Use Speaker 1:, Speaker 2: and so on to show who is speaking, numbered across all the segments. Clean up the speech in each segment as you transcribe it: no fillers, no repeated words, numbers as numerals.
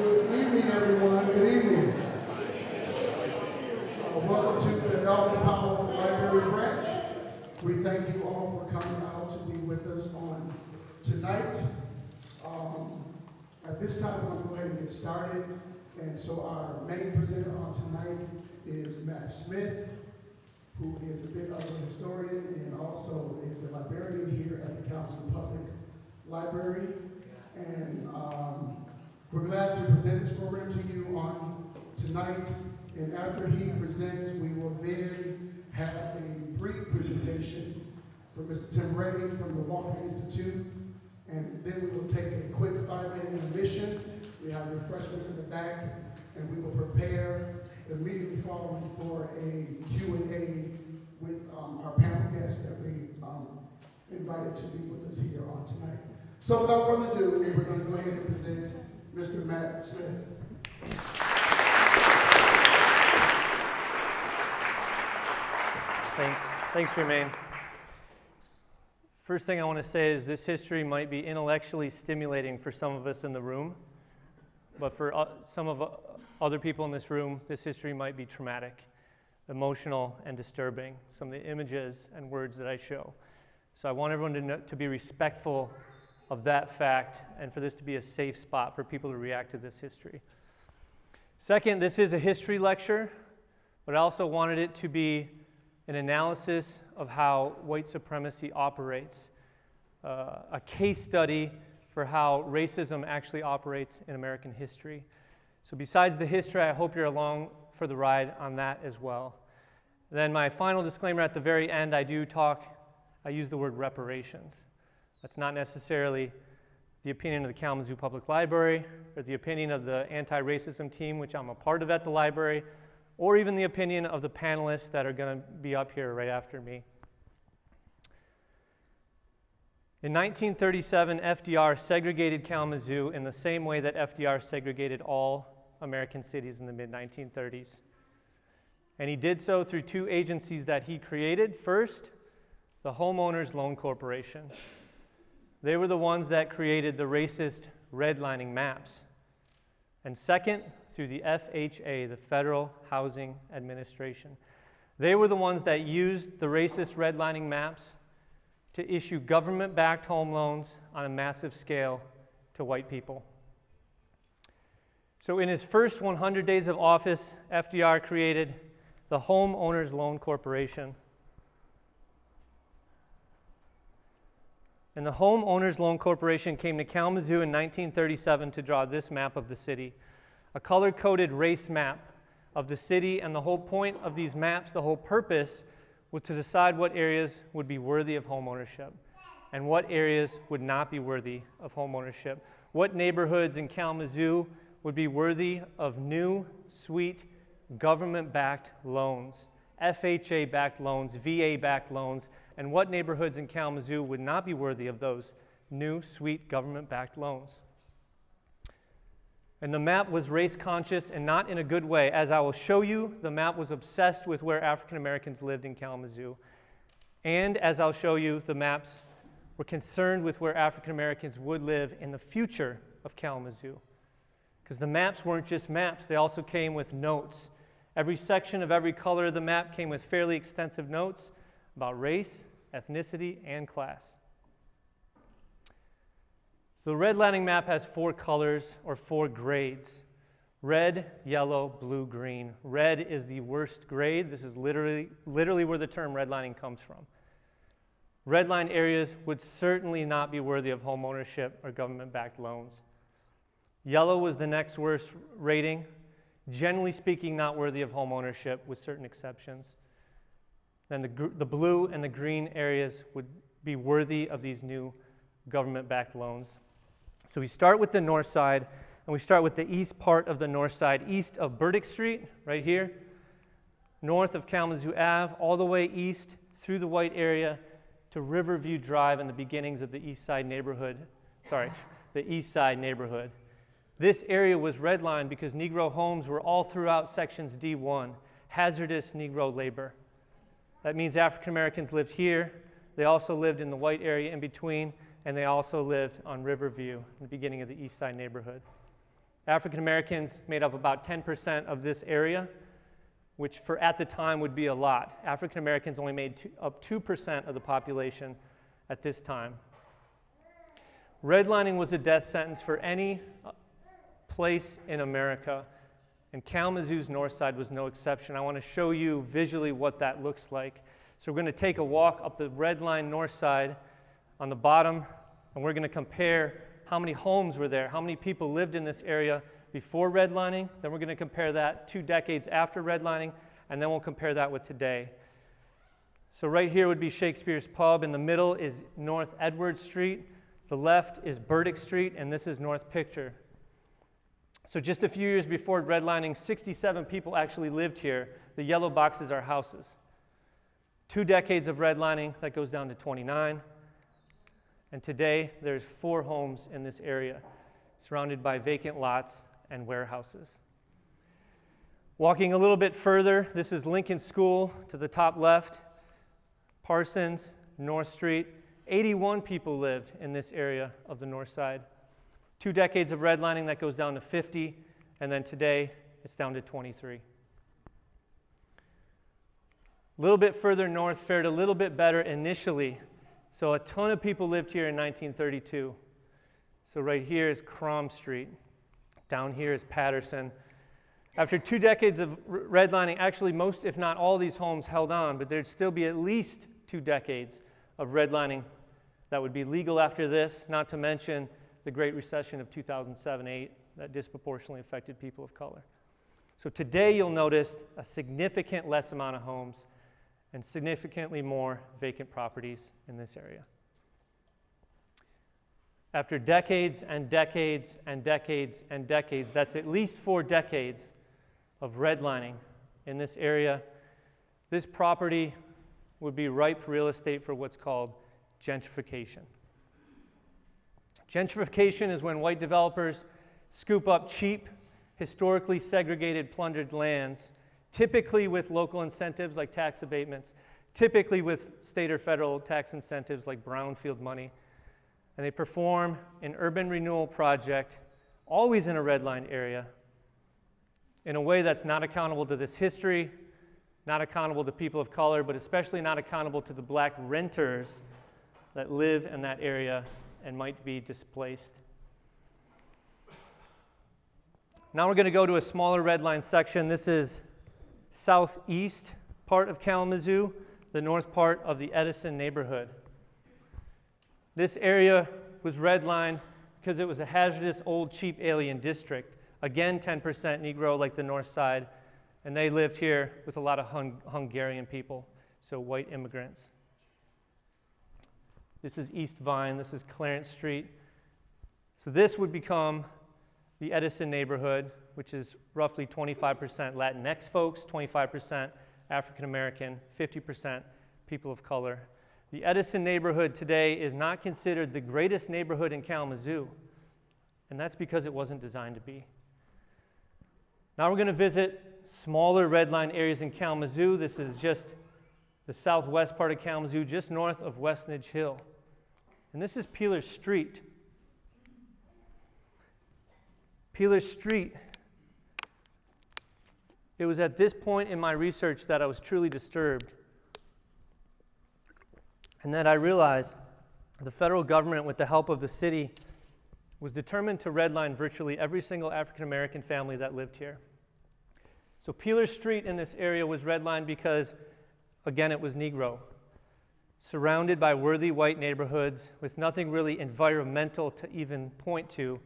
Speaker 1: Good evening, everyone. Good evening. Welcome to the Elder Powell Library Branch. We thank you all for coming out to be with us on tonight. At this time, I'm going to go ahead and get started. And so our main presenter on tonight is Matt Smith, who is a bit of a historian and also is a librarian here at the Kalamazoo Public Library. And we're glad to present this program to you on tonight. And after he presents, we will then have a brief presentation from Mr. Tim Redding from the Walker Institute. And then we will take a quick 5-minute intermission. We have refreshments in the back, and we will prepare immediately following for a Q&A with our panel guests that we invited to be with us here on tonight. So without further ado, we're going to go ahead and present Mr. Matt Smith.
Speaker 2: Thanks, Jermaine. First thing I want to say is this history might be intellectually stimulating for some of us in the room, but for some of other people in this room, this history might be traumatic, emotional, and disturbing, some of the images and words that I show. So I want everyone to be respectful of that fact and for this to be a safe spot for people to react to this history. Second, this is a history lecture, but I also wanted it to be an analysis of how white supremacy operates, a case study for how racism actually operates in American history. So besides the history, I hope you're along for the ride on that as well. Then my final disclaimer at the very end, I use the word reparations. That's not necessarily the opinion of the Kalamazoo Public Library or the opinion of the anti-racism team, which I'm a part of at the library, or even the opinion of the panelists that are going to be up here right after me. In 1937, FDR segregated Kalamazoo in the same way that FDR segregated all American cities in the mid-1930s. And he did so through two agencies that he created. First, the Homeowners Loan Corporation. They were the ones that created the racist redlining maps. And second, through the FHA, the Federal Housing Administration. They were the ones that used the racist redlining maps to issue government-backed home loans on a massive scale to white people. So in his first 100 days of office, FDR created the Homeowners Loan Corporation. And the Homeowners Loan Corporation came to Kalamazoo in 1937 to draw this map of the city, a color-coded race map of the city, and the whole point of these maps, the whole purpose, was to decide what areas would be worthy of homeownership and what areas would not be worthy of homeownership. What neighborhoods in Kalamazoo would be worthy of new, sweet, government-backed loans, FHA-backed loans, VA-backed loans, and what neighborhoods in Kalamazoo would not be worthy of those new, sweet, government-backed loans. And the map was race-conscious and not in a good way. As I will show you, the map was obsessed with where African Americans lived in Kalamazoo. And as I'll show you, the maps were concerned with where African Americans would live in the future of Kalamazoo. Because the maps weren't just maps, they also came with notes. Every section of every color of the map came with fairly extensive notes about race, ethnicity, and class. So the redlining map has 4 colors, or 4 grades: red, yellow, blue, green. Red is the worst grade. This is literally where the term redlining comes from. Redline areas would certainly not be worthy of home ownership or government-backed loans. Yellow was the next worst rating. Generally speaking, not worthy of home ownership with certain exceptions. Then the blue and the green areas would be worthy of these new government-backed loans. So we start with the north side, and we start with the east part of the north side, east of Burdick Street, right here, north of Kalamazoo Ave, all the way east through the white area to Riverview Drive and the beginnings of the east side neighborhood. This area was redlined because Negro homes were all throughout sections D1, hazardous Negro labor. That means African Americans lived here. They also lived in the white area in between, and they also lived on Riverview, in the beginning of the East Side neighborhood. African Americans made up about 10% of this area, which for at the time would be a lot. African Americans only made up 2% of the population at this time. Redlining was a death sentence for any place in America, and Kalamazoo's Northside was no exception. I want to show you visually what that looks like. So we're going to take a walk up the red line Northside on the bottom, and we're going to compare how many homes were there, how many people lived in this area before redlining. Then we're going to compare that 2 decades after redlining, and then we'll compare that with today. So right here would be Shakespeare's Pub. In the middle is North Edward Street. The left is Burdick Street, and this is North Picture. So just a few years before redlining, 67 people actually lived here. The yellow boxes are houses. 2 decades of redlining, that goes down to 29. And today, there's 4 homes in this area, surrounded by vacant lots and warehouses. Walking a little bit further, this is Lincoln School to the top left, Parsons, North Street. 81 people lived in this area of the North Side. 2 decades of redlining, that goes down to 50, and then today, it's down to 23. A little bit further north fared a little bit better initially. So a ton of people lived here in 1932. So right here is Crom Street. Down here is Patterson. After 2 decades of redlining, actually most, if not all, these homes held on, but there'd still be at least 2 decades of redlining that would be legal after this, not to mention the Great Recession of 2007-8 that disproportionately affected people of color. So today you'll notice a significant less amount of homes and significantly more vacant properties in this area. After decades and decades and decades and decades, that's at least 4 decades of redlining in this area, this property would be ripe real estate for what's called gentrification. Gentrification is when white developers scoop up cheap, historically segregated, plundered lands, typically with local incentives like tax abatements, typically with state or federal tax incentives like brownfield money. And they perform an urban renewal project, always in a redlined area, in a way that's not accountable to this history, not accountable to people of color, but especially not accountable to the black renters that live in that area and might be displaced. Now we're going to go to a smaller redline section. This is southeast part of Kalamazoo, the north part of the Edison neighborhood. This area was redlined because it was a hazardous, old, cheap alien district. Again, 10% Negro like the North Side, and they lived here with a lot of Hungarian people, so white immigrants. This is East Vine, this is Clarence Street. So this would become the Edison neighborhood, which is roughly 25% Latinx folks, 25% African American, 50% people of color. The Edison neighborhood today is not considered the greatest neighborhood in Kalamazoo, and that's because it wasn't designed to be. Now we're going to visit smaller redline areas in Kalamazoo. This is just the southwest part of Kalamazoo, just north of Westnedge Hill. And this is Peeler Street. Peeler Street. It was at this point in my research that I was truly disturbed, and that I realized the federal government, with the help of the city, was determined to redline virtually every single African American family that lived here. So Peeler Street in this area was redlined because, again, it was Negro, surrounded by worthy white neighborhoods with nothing really environmental to even point to.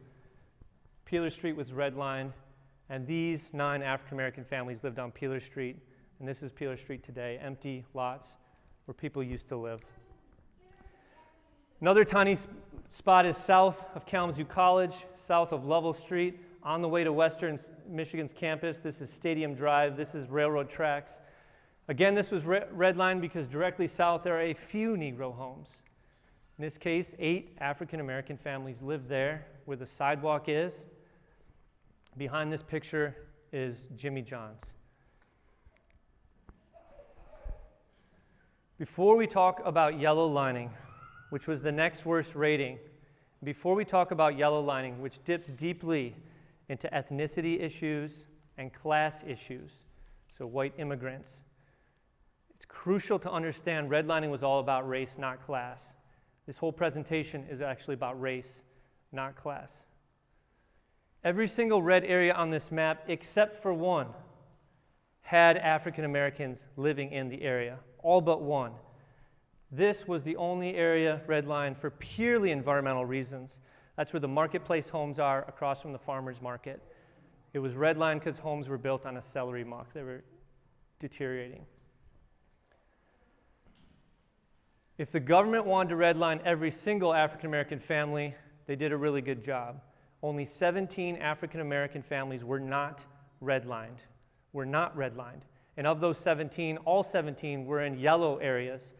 Speaker 2: Peeler Street was redlined, and these 9 African American families lived on Peeler Street, and this is Peeler Street today, empty lots where people used to live. Another tiny spot is south of Kalamazoo College, south of Lovell Street, on the way to Western Michigan's campus. This is Stadium Drive, this is railroad tracks. Again, this was redlined because directly south there are a few Negro homes. In this case, 8 African American families lived there where the sidewalk is. Behind this picture is Jimmy John's. Before we talk about yellow lining, which was the next worst rating, before we talk about yellow lining, which dips deeply into ethnicity issues and class issues, so white immigrants. It's crucial to understand redlining was all about race, not class. This whole presentation is actually about race, not class. Every single red area on this map, except for one, had African Americans living in the area, all but one. This was the only area redlined for purely environmental reasons. That's where the marketplace homes are, across from the farmer's market. It was redlined because homes were built on a celery muck. They were deteriorating. If the government wanted to redline every single African American family, they did a really good job. Only 17 African American families were not redlined. And of those 17, all 17 were in yellow areas.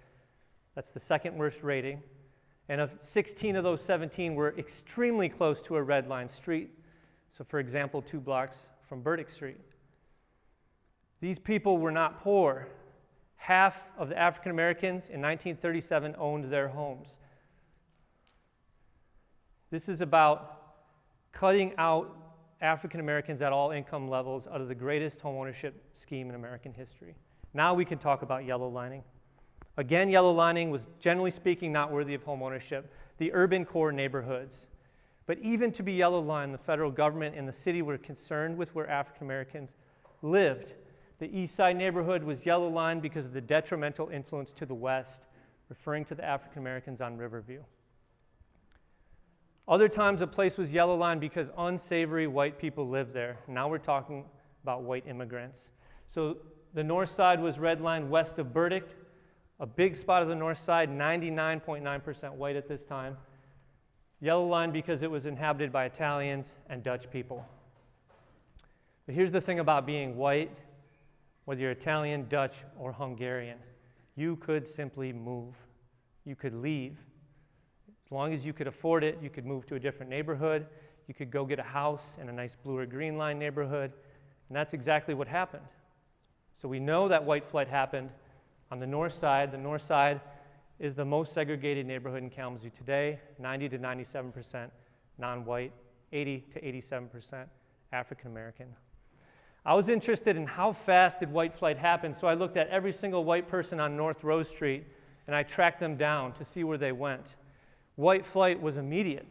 Speaker 2: That's the second worst rating. And of 16 of those 17 were extremely close to a red line street. So for example, 2 blocks from Burdick Street. These people were not poor. Half of the African Americans in 1937 owned their homes. This is about cutting out African Americans at all income levels out of the greatest homeownership scheme in American history. Now we can talk about yellow lining. Again, yellow lining was generally speaking not worthy of homeownership, the urban core neighborhoods. But even to be yellow lined, the federal government and the city were concerned with where African Americans lived. The East Side neighborhood was yellow lined because of the detrimental influence to the west, referring to the African Americans on Riverview. Other times a place was yellow lined because unsavory white people lived there. Now we're talking about white immigrants. So the north side was redlined west of Burdick, a big spot of the north side, 99.9% white at this time. Yellow line because it was inhabited by Italians and Dutch people. But here's the thing about being white, whether you're Italian, Dutch, or Hungarian, you could simply move. You could leave. As long as you could afford it, you could move to a different neighborhood. You could go get a house in a nice blue or green line neighborhood. And that's exactly what happened. So we know that white flight happened on the north side. The north side is the most segregated neighborhood in Kalamazoo today, 90 to 97% non-white, 80 to 87% African American. I was interested in how fast did white flight happen, so I looked at every single white person on North Rose Street and I tracked them down to see where they went. White flight was immediate.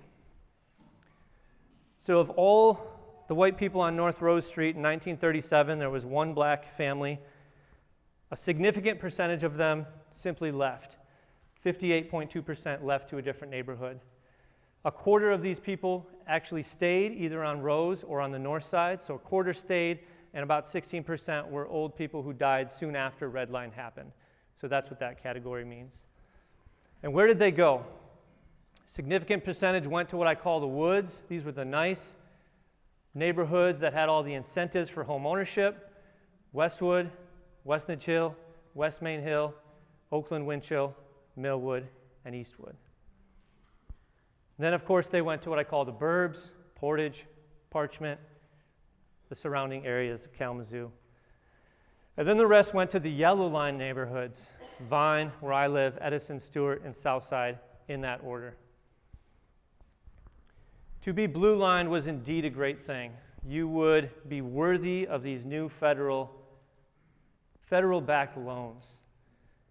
Speaker 2: So of all the white people on North Rose Street in 1937, there was one black family. A significant percentage of them simply left. 58.2% left to a different neighborhood. A quarter of these people actually stayed either on Rose or on the north side, so a quarter stayed, and about 16% were old people who died soon after Red Line happened. So that's what that category means. And where did they go? Significant percentage went to what I call the woods. These were the nice neighborhoods that had all the incentives for home ownership. Westwood, West Nitch Hill, West Main Hill, Oakland Winchell, Millwood, and Eastwood. And then, of course, they went to what I call the burbs, Portage, Parchment, the surrounding areas of Kalamazoo. And then the rest went to the yellow line neighborhoods, Vine, where I live, Edison, Stewart, and Southside, in that order. To be blue lined was indeed a great thing. You would be worthy of these new federal-backed loans.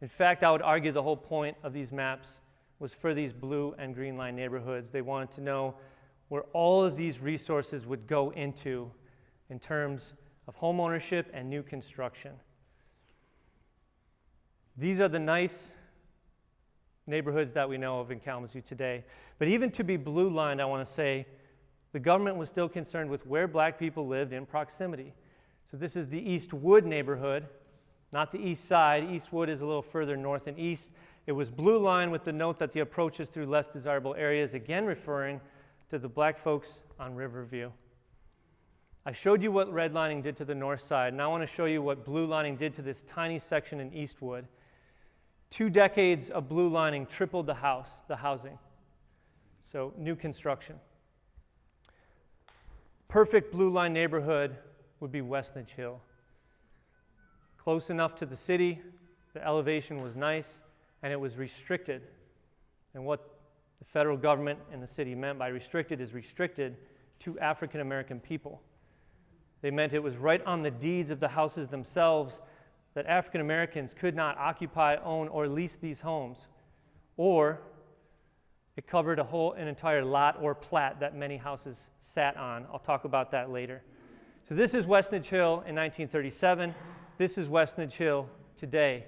Speaker 2: In fact, I would argue the whole point of these maps was for these blue and green line neighborhoods. They wanted to know where all of these resources would go into in terms of home ownership and new construction. These are the nice neighborhoods that we know of in Kalamazoo today. But even to be blue lined, I want to say the government was still concerned with where black people lived in proximity. So this is the Eastwood neighborhood, not the east side. Eastwood is a little further north and east. It was blue line with the note that the approaches through less desirable areas, again referring to the black folks on Riverview. I showed you what redlining did to the north side. Now I want to show you what blue lining did to this tiny section in Eastwood. 2 decades of blue lining tripled the housing. So new construction. Perfect blue line neighborhood would be West Nitch Hill. Close enough to the city, the elevation was nice, and it was restricted. And what the federal government and the city meant by restricted is restricted to African American people. They meant it was right on the deeds of the houses themselves that African Americans could not occupy, own, or lease these homes, or it covered an entire lot or plat that many houses sat on. I'll talk about that later. So this is Westnedge Hill in 1937. This is Westnedge Hill today,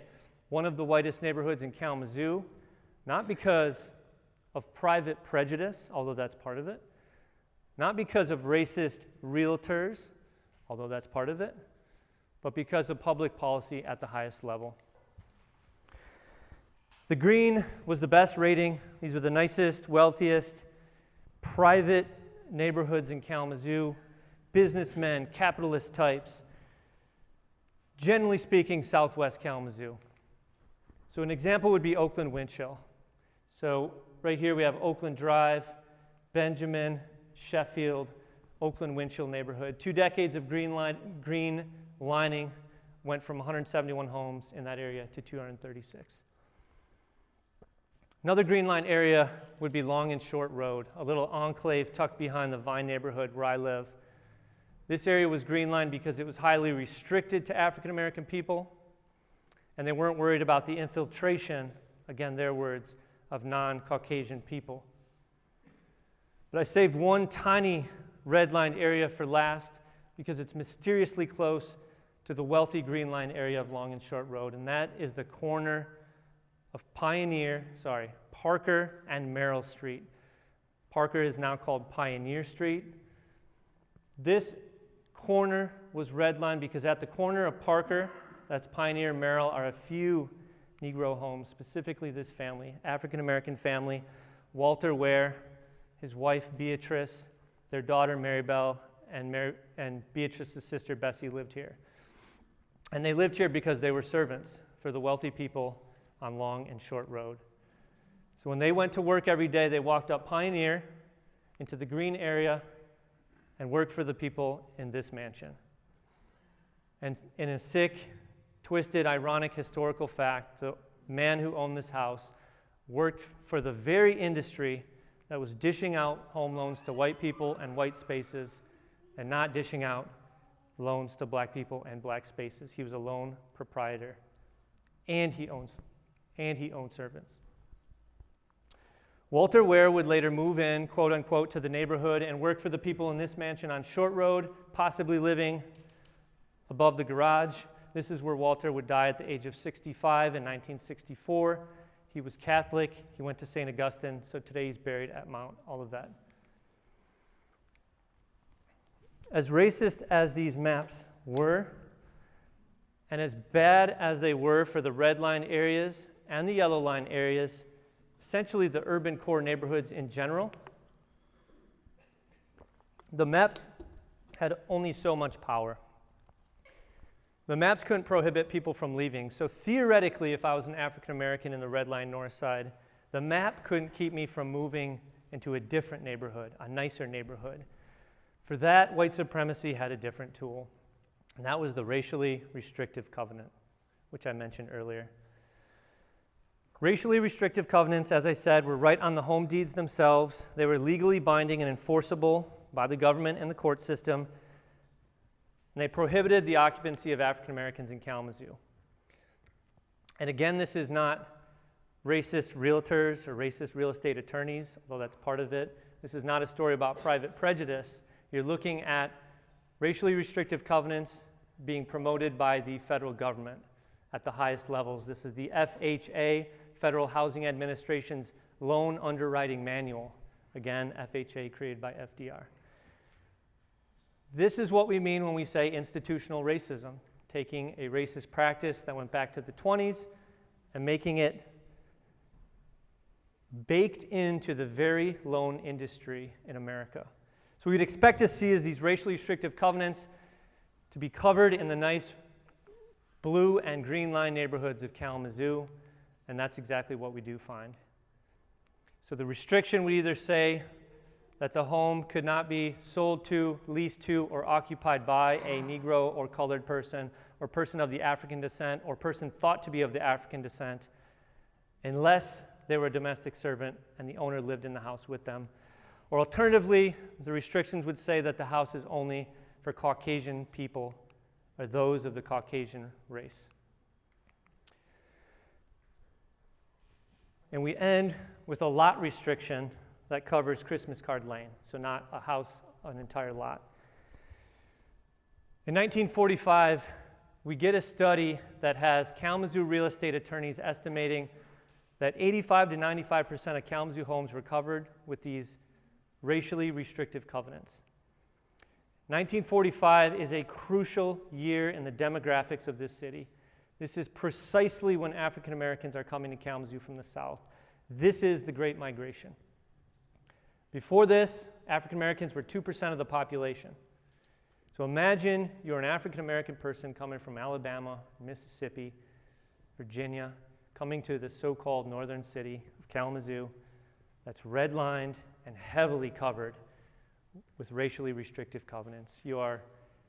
Speaker 2: one of the whitest neighborhoods in Kalamazoo, not because of private prejudice, although that's part of it, not because of racist realtors, although that's part of it, but because of public policy at the highest level. The green was the best rating. These were the nicest, wealthiest, private neighborhoods in Kalamazoo, businessmen, capitalist types, generally speaking, Southwest Kalamazoo. So an example would be Oakland Winchell. So right here we have Oakland Drive, Benjamin, Sheffield, Oakland Winchell neighborhood. 2 decades of green lining went from 171 homes in that area to 236. Another green line area would be Long and Short Road, a little enclave tucked behind the Vine neighborhood where I live. This area was green line because it was highly restricted to African American people, and they weren't worried about the infiltration, again their words, of non-Caucasian people. But I saved one tiny red-lined area for last because it's mysteriously close to the wealthy green line area of Long and Short Road, and that is the corner of Parker and Merrill Street. Parker is now called Pioneer Street. This corner was redlined because at the corner of Parker, that's Pioneer and Merrill, are a few Negro homes, specifically this family, African American family, Walter Ware, his wife Beatrice, their daughter Marybelle, and Beatrice's sister Bessie lived here. And they lived here because they were servants for the wealthy people on Long and Short Road. So when they went to work every day, they walked up Pioneer into the green area and worked for the people in this mansion. And in a sick, twisted, ironic historical fact, the man who owned this house worked for the very industry that was dishing out home loans to white people and white spaces and not dishing out loans to black people and black spaces. He was a loan proprietor, and he owned servants. Walter Ware would later move in, quote unquote, to the neighborhood and work for the people in this mansion on Short Road, possibly living above the garage. This is where Walter would die at the age of 65 in 1964. He was Catholic. He went to St. Augustine, so today he's buried at Mount Olivet. As racist as these maps were, and as bad as they were for the red line areas and the yellow line areas, essentially the urban core neighborhoods in general, the maps had only so much power. The maps couldn't prohibit people from leaving, so theoretically, if I was an African American in the red line north side, the map couldn't keep me from moving into a different neighborhood, a nicer neighborhood. For that, white supremacy had a different tool, and that was the racially restrictive covenant, which I mentioned earlier. Racially restrictive covenants, as I said, were right on the home deeds themselves. They were legally binding and enforceable by the government and the court system, and they prohibited the occupancy of African Americans in Kalamazoo. And again, this is not racist realtors or racist real estate attorneys, although that's part of it. This is not a story about private prejudice. You're looking at racially restrictive covenants being promoted by the federal government at the highest levels. This is the FHA, Federal Housing Administration's Loan Underwriting Manual. Again, FHA created by FDR. This is what we mean when we say institutional racism, taking a racist practice that went back to the 20s and making it baked into the very loan industry in America. So we'd expect to see is these racially restrictive covenants to be covered in the nice blue and green line neighborhoods of Kalamazoo, and that's exactly what we do find. So the restriction would either say that the home could not be sold to, leased to, or occupied by a Negro or colored person, or person of the African descent, or person thought to be of the African descent, unless they were a domestic servant and the owner lived in the house with them, Or alternatively, the restrictions would say that the house is only for Caucasian people or those of the Caucasian race. And we end with a lot restriction that covers Christmas card lane, so not a house, an entire lot. In 1945, we get a study that has Kalamazoo real estate attorneys estimating that 85 to 95% of Kalamazoo homes were covered with these racially restrictive covenants. 1945 is a crucial year in the demographics of this city. This is precisely when African Americans are coming to Kalamazoo from the South. This is the Great Migration. Before this, African Americans were 2% of the population. So imagine you're an African American person coming from Alabama, Mississippi, Virginia, coming to the so-called northern city of Kalamazoo that's redlined and heavily covered with racially restrictive covenants. You are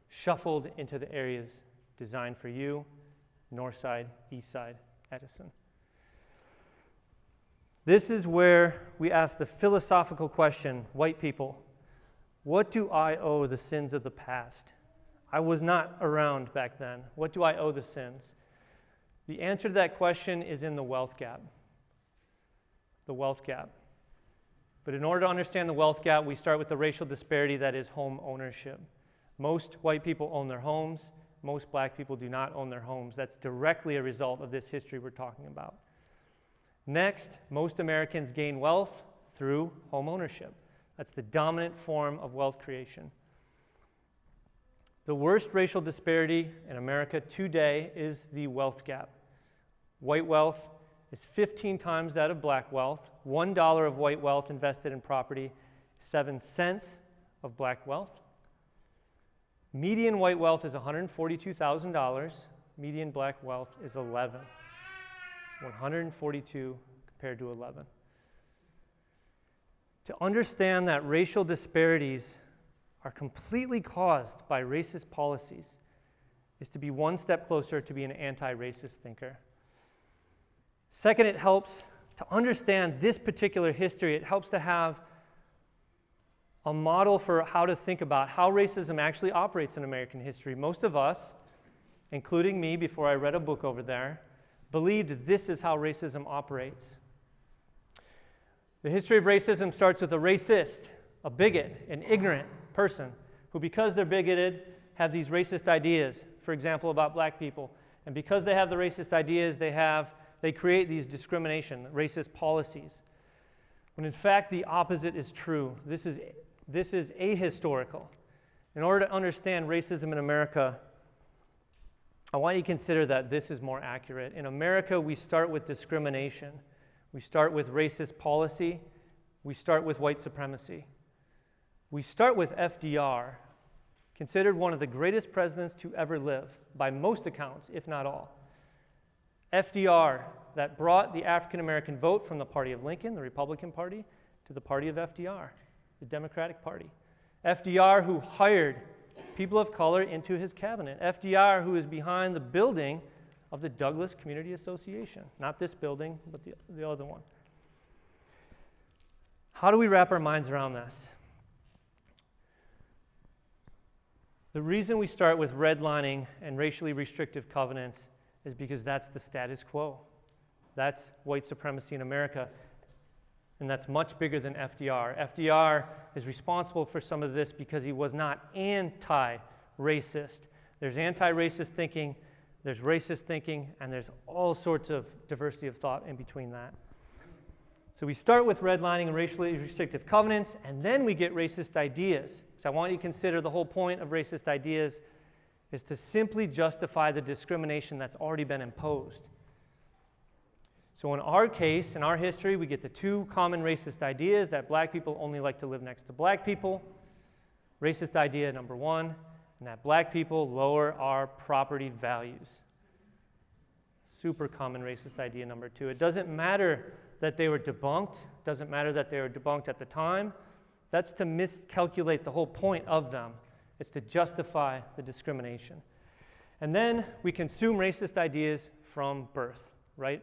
Speaker 2: shuffled into the areas designed for you, Northside, Eastside, Edison. This is where we ask the philosophical question, white people, what do I owe the sins of the past? I was not around back then. What do I owe the sins? The answer to that question is in the wealth gap. The wealth gap. But in order to understand the wealth gap, we start with the racial disparity that is home ownership. Most white people own their homes. Most black people do not own their homes. That's directly a result of this history we're talking about. Next, most Americans gain wealth through home ownership. That's the dominant form of wealth creation. The worst racial disparity in America today is the wealth gap. White wealth is 15 times that of black wealth. $1 of white wealth invested in property, 7 cents of black wealth. Median white wealth is $142,000. Median black wealth is 11. 142 compared to 11. To understand that racial disparities are completely caused by racist policies is to be one step closer to being an anti-racist thinker. Second, it helps to understand this particular history. It helps to have a model for how to think about how racism actually operates in American history. Most of us, including me before I read a book over there, believed this is how racism operates. The history of racism starts with a racist, a bigot, an ignorant person who, because they're bigoted, have these racist ideas, for example, about black people. And because they have the racist ideas, they create these discrimination, racist policies. When in fact the opposite is true. This is ahistorical. In order to understand racism in America, I want you to consider that this is more accurate. In America, we start with discrimination. We start with racist policy. We start with white supremacy. We start with FDR, considered one of the greatest presidents to ever live, by most accounts, if not all. FDR, that brought the African American vote from the party of Lincoln, the Republican Party, to the party of FDR, the Democratic Party. FDR, who hired people of color into his cabinet. FDR, who is behind the building of the Douglas Community Association. Not this building, but the other one. How do we wrap our minds around this? The reason we start with redlining and racially restrictive covenants is because that's the status quo. That's white supremacy in America, and that's much bigger than FDR. FDR is responsible for some of this because he was not anti-racist. There's anti-racist thinking, there's racist thinking, and there's all sorts of diversity of thought in between that. So we start with redlining and racially restrictive covenants, and then we get racist ideas. So I want you to consider the whole point of racist ideas is to simply justify the discrimination that's already been imposed. So in our case, in our history, we get the two common racist ideas that black people only like to live next to black people. Racist idea number one, and that black people lower our property values. Super common racist idea number two. It doesn't matter that they were debunked. Doesn't matter that they were debunked at the time. That's to miscalculate the whole point of them. It's to justify the discrimination. And then we consume racist ideas from birth, right?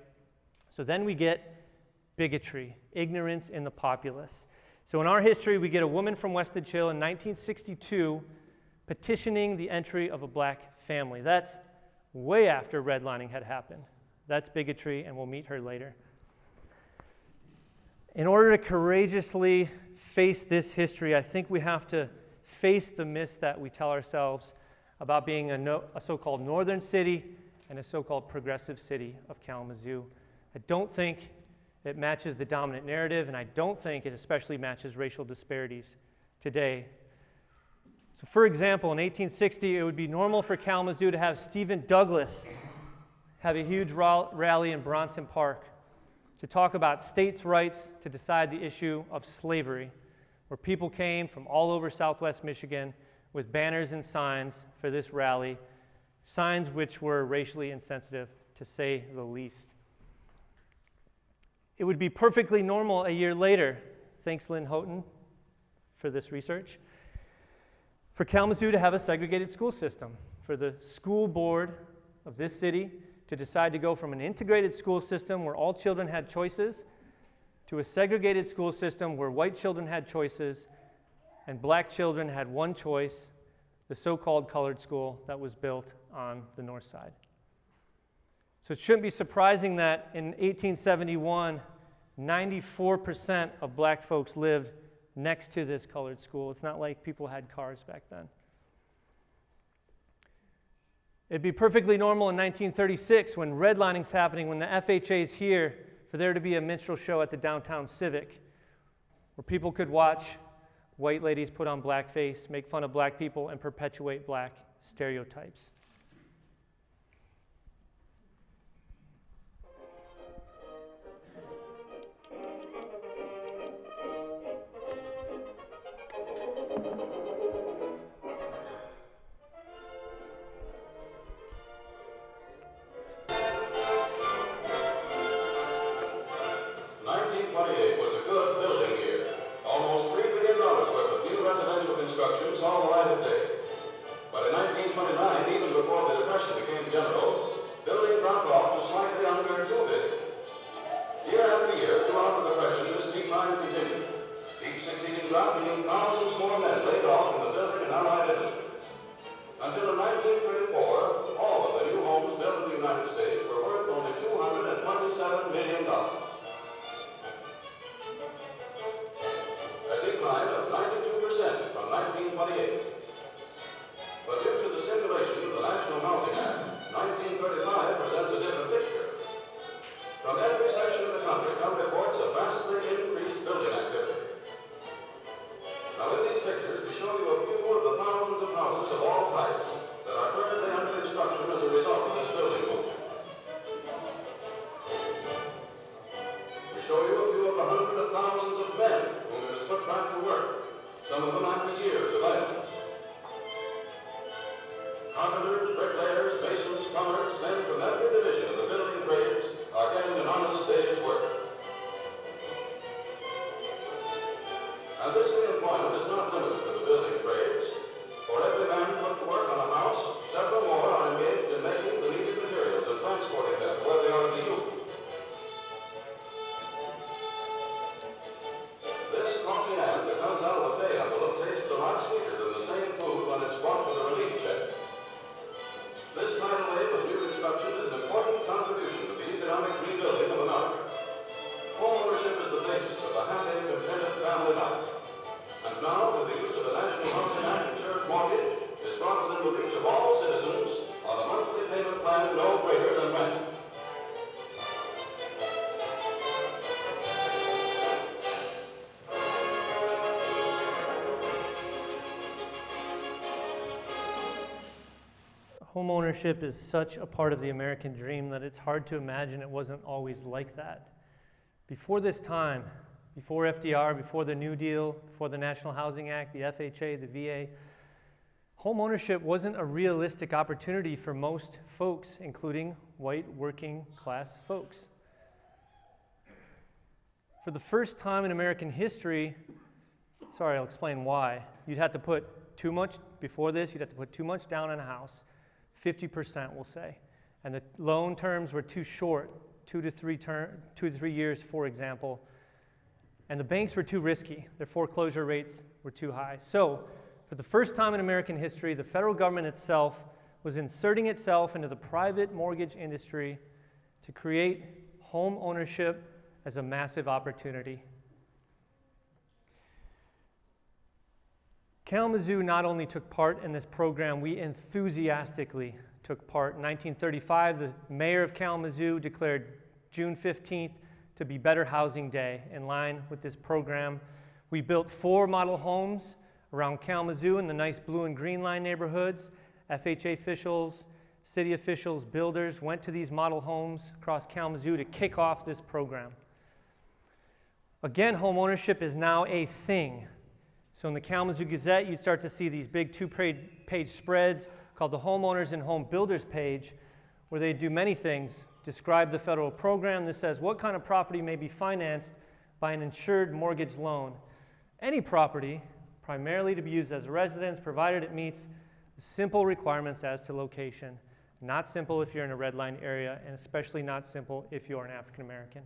Speaker 2: So then we get bigotry, ignorance in the populace. So in our history, we get a woman from West Edge Hill in 1962 petitioning the entry of a black family. That's way after redlining had happened. That's bigotry, and we'll meet her later. In order to courageously face this history, I think we have to face the myths that we tell ourselves about being a so-called northern city and a so-called progressive city of Kalamazoo. I don't think it matches the dominant narrative, and I don't think it especially matches racial disparities today. So for example, in 1860, it would be normal for Kalamazoo to have Stephen Douglas have a huge rally in Bronson Park to talk about states' rights to decide the issue of slavery, where people came from all over Southwest Michigan with banners and signs for this rally, signs which were racially insensitive, to say the least. It would be perfectly normal a year later, thanks Lynn Houghton for this research, for Kalamazoo to have a segregated school system, for the school board of this city to decide to go from an integrated school system where all children had choices to a segregated school system where white children had choices and black children had one choice, the so-called colored school that was built on the north side. So it shouldn't be surprising that in 1871, 94% of black folks lived next to this colored school. It's not like people had cars back then. It'd be perfectly normal in 1936 when redlining's happening, when the FHA's here, for there to be a minstrel show at the downtown Civic where people could watch white ladies put on blackface, make fun of black people, and perpetuate black stereotypes.
Speaker 3: All the light of day. But in 1929, even before the Depression became general, building dropped off to slightly under 2 billion. Year after year, throughout the Depression, this decline continued. Each succeeding drop meaning thousands more men laid off in the building and allied industry. Until in 1934, all of the new homes built in the United States were worth only $227 million. A decline of 92% from 1928. But due to the stimulation of the National Housing Act, 1935 presents a different picture. From every section of the country come reports of vastly increased building activity. Now in these pictures, we show you a few of the thousands of houses of all types that are currently under construction as a result of this building movement. We show you a few of the hundreds of thousands of men whom it has put back to work, some of them after years of idleness. Carpenters, bricklayers, masons, plumbers, men from every division of the building trades are getting an honest day's work. And this employment is not limited to the building trades. For every man put to work on a house, several more are engaged in making the needed materials and transporting them where they are to be used. This coffee hand that comes out of a pay envelope tastes a lot sweeter than the same food when it's bought with a relief check. This tidal wave of new construction is an important contribution to the economic rebuilding of America. Homeownership is the basis of a happy, contented family life. And now, with the use of the National Housing Act insured mortgage, is brought within the reach of all citizens on a monthly payment plan no greater than rent.
Speaker 2: Homeownership is such a part of the American dream that it's hard to imagine it wasn't always like that. Before this time, before FDR, before the New Deal, before the National Housing Act, the FHA, the VA, homeownership wasn't a realistic opportunity for most folks, including white working class folks. For the first time in American history, sorry, I'll explain why. You'd have to put too much, before this, you'd have to put too much down on a house. 50%, we'll say. And the loan terms were too short, 2 to 3 years, for example. and the banks were too risky. Their foreclosure rates were too high. So, for the first time in American history, the federal government itself was inserting itself into the private mortgage industry to create home ownership as a massive opportunity. Kalamazoo not only took part in this program, we enthusiastically took part. In 1935, the mayor of Kalamazoo declared June 15th to be Better Housing Day. In line with this program, we built 4 model homes around Kalamazoo in the nice blue and green line neighborhoods. FHA officials, city officials, builders went to these model homes across Kalamazoo to kick off this program. Again, home ownership is now a thing. So in the Kalamazoo Gazette, you start to see these big 2-page spreads called the Homeowners and Home Builders page, where they do many things. Describe the federal program that says what kind of property may be financed by an insured mortgage loan. Any property, primarily to be used as a residence, provided it meets the simple requirements as to location. Not simple if you're in a red line area, and especially not simple if you're an African American.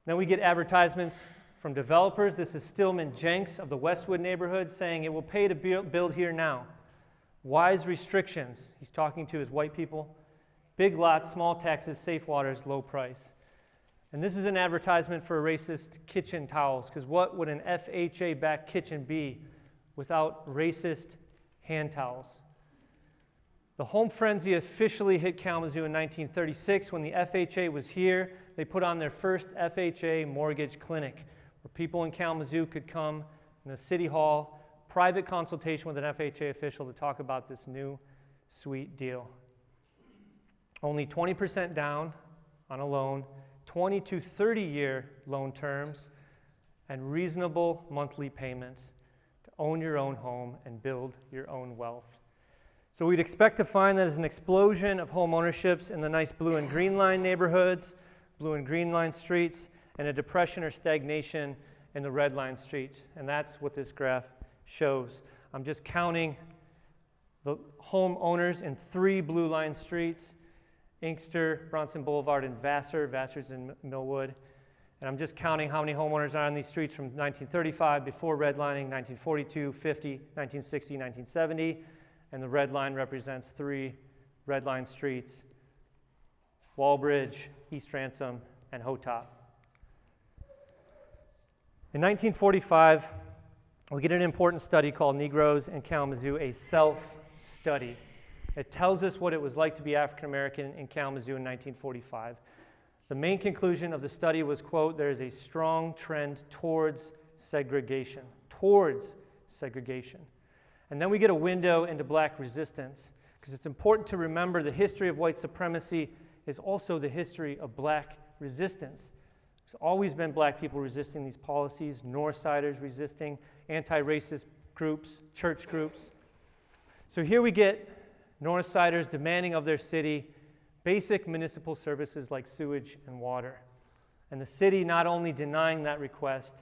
Speaker 2: Then we get advertisements from developers. This is Stillman Jenks of the Westwood neighborhood saying it will pay to build here now. Wise restrictions. He's talking to his white people. Big lots, small taxes, safe waters, low price. And this is an advertisement for racist kitchen towels, because what would an FHA-backed kitchen be without racist hand towels? The home frenzy officially hit Kalamazoo in 1936 when the FHA was here. They put on their first FHA Mortgage Clinic, where people in Kalamazoo could come in the city hall, private consultation with an FHA official to talk about this new sweet deal. Only 20% down on a loan, 20 to 30-year loan terms, and reasonable monthly payments to own your own home and build your own wealth. So we'd expect to find that there's an explosion of home ownerships in the nice blue and green line neighborhoods, blue and green line streets, and a depression or stagnation in the red line streets. And that's what this graph shows. I'm just counting the home owners in 3 blue line streets: Inkster, Bronson Boulevard, and Vassar. Vassar's in Millwood. And I'm just counting how many homeowners are on these streets from 1935, before redlining, 1942, 50, 1960, 1970. And the red line represents 3 red line streets: Walbridge, East Ransom, and Hotop. In 1945, we get an important study called Negroes and Kalamazoo, a self-study. It tells us what it was like to be African American in Kalamazoo in 1945. The main conclusion of the study was, quote, there is a strong trend towards segregation. And then we get a window into black resistance, because it's important to remember the history of white supremacy is also the history of black resistance. There's always been black people resisting these policies, Northsiders resisting, anti-racist groups, church groups. So here we get Northsiders demanding of their city basic municipal services like sewage and water. And the city not only denying that request,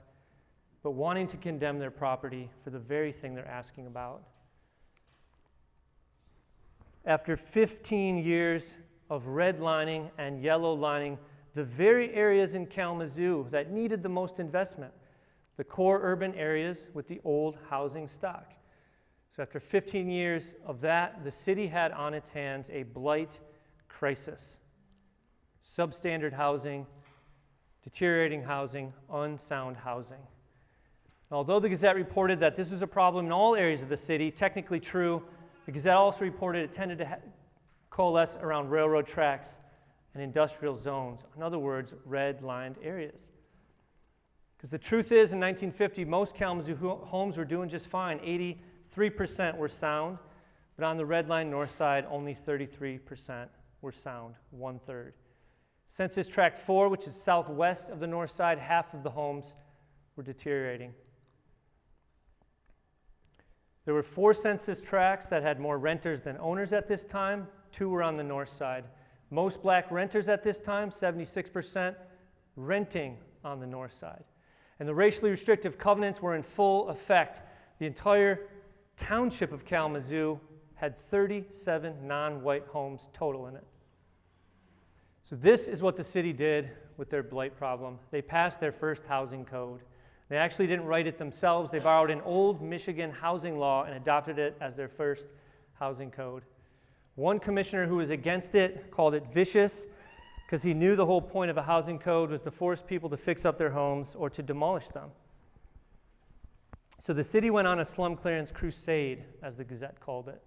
Speaker 2: but wanting to condemn their property for the very thing they're asking about. After 15 years of redlining and yellowlining the very areas in Kalamazoo that needed the most investment, the core urban areas with the old housing stock. So after 15 years of that, the city had on its hands a blight crisis. Substandard housing, deteriorating housing, unsound housing. And although the Gazette reported that this was a problem in all areas of the city, technically true, the Gazette also reported it tended to coalesce around railroad tracks and industrial zones. In other words, red-lined areas. Because the truth is, in 1950, most Kalamazoo homes were doing just fine. 83% were sound, but on the red line north side, only 33% were sound, 1/3. Census Tract 4, which is southwest of the north side, half of the homes were deteriorating. There were 4 census tracts that had more renters than owners at this time. 2 were on the north side. Most black renters at this time, 76%, renting on the north side. And the racially restrictive covenants were in full effect. The entire township of Kalamazoo had 37 non-white homes total in it. So this is what the city did with their blight problem. They passed their first housing code. They actually didn't write it themselves. They borrowed an old Michigan housing law and adopted it as their first housing code. One commissioner who was against it called it vicious because he knew the whole point of a housing code was to force people to fix up their homes or to demolish them. So the city went on a slum clearance crusade, as the Gazette called it.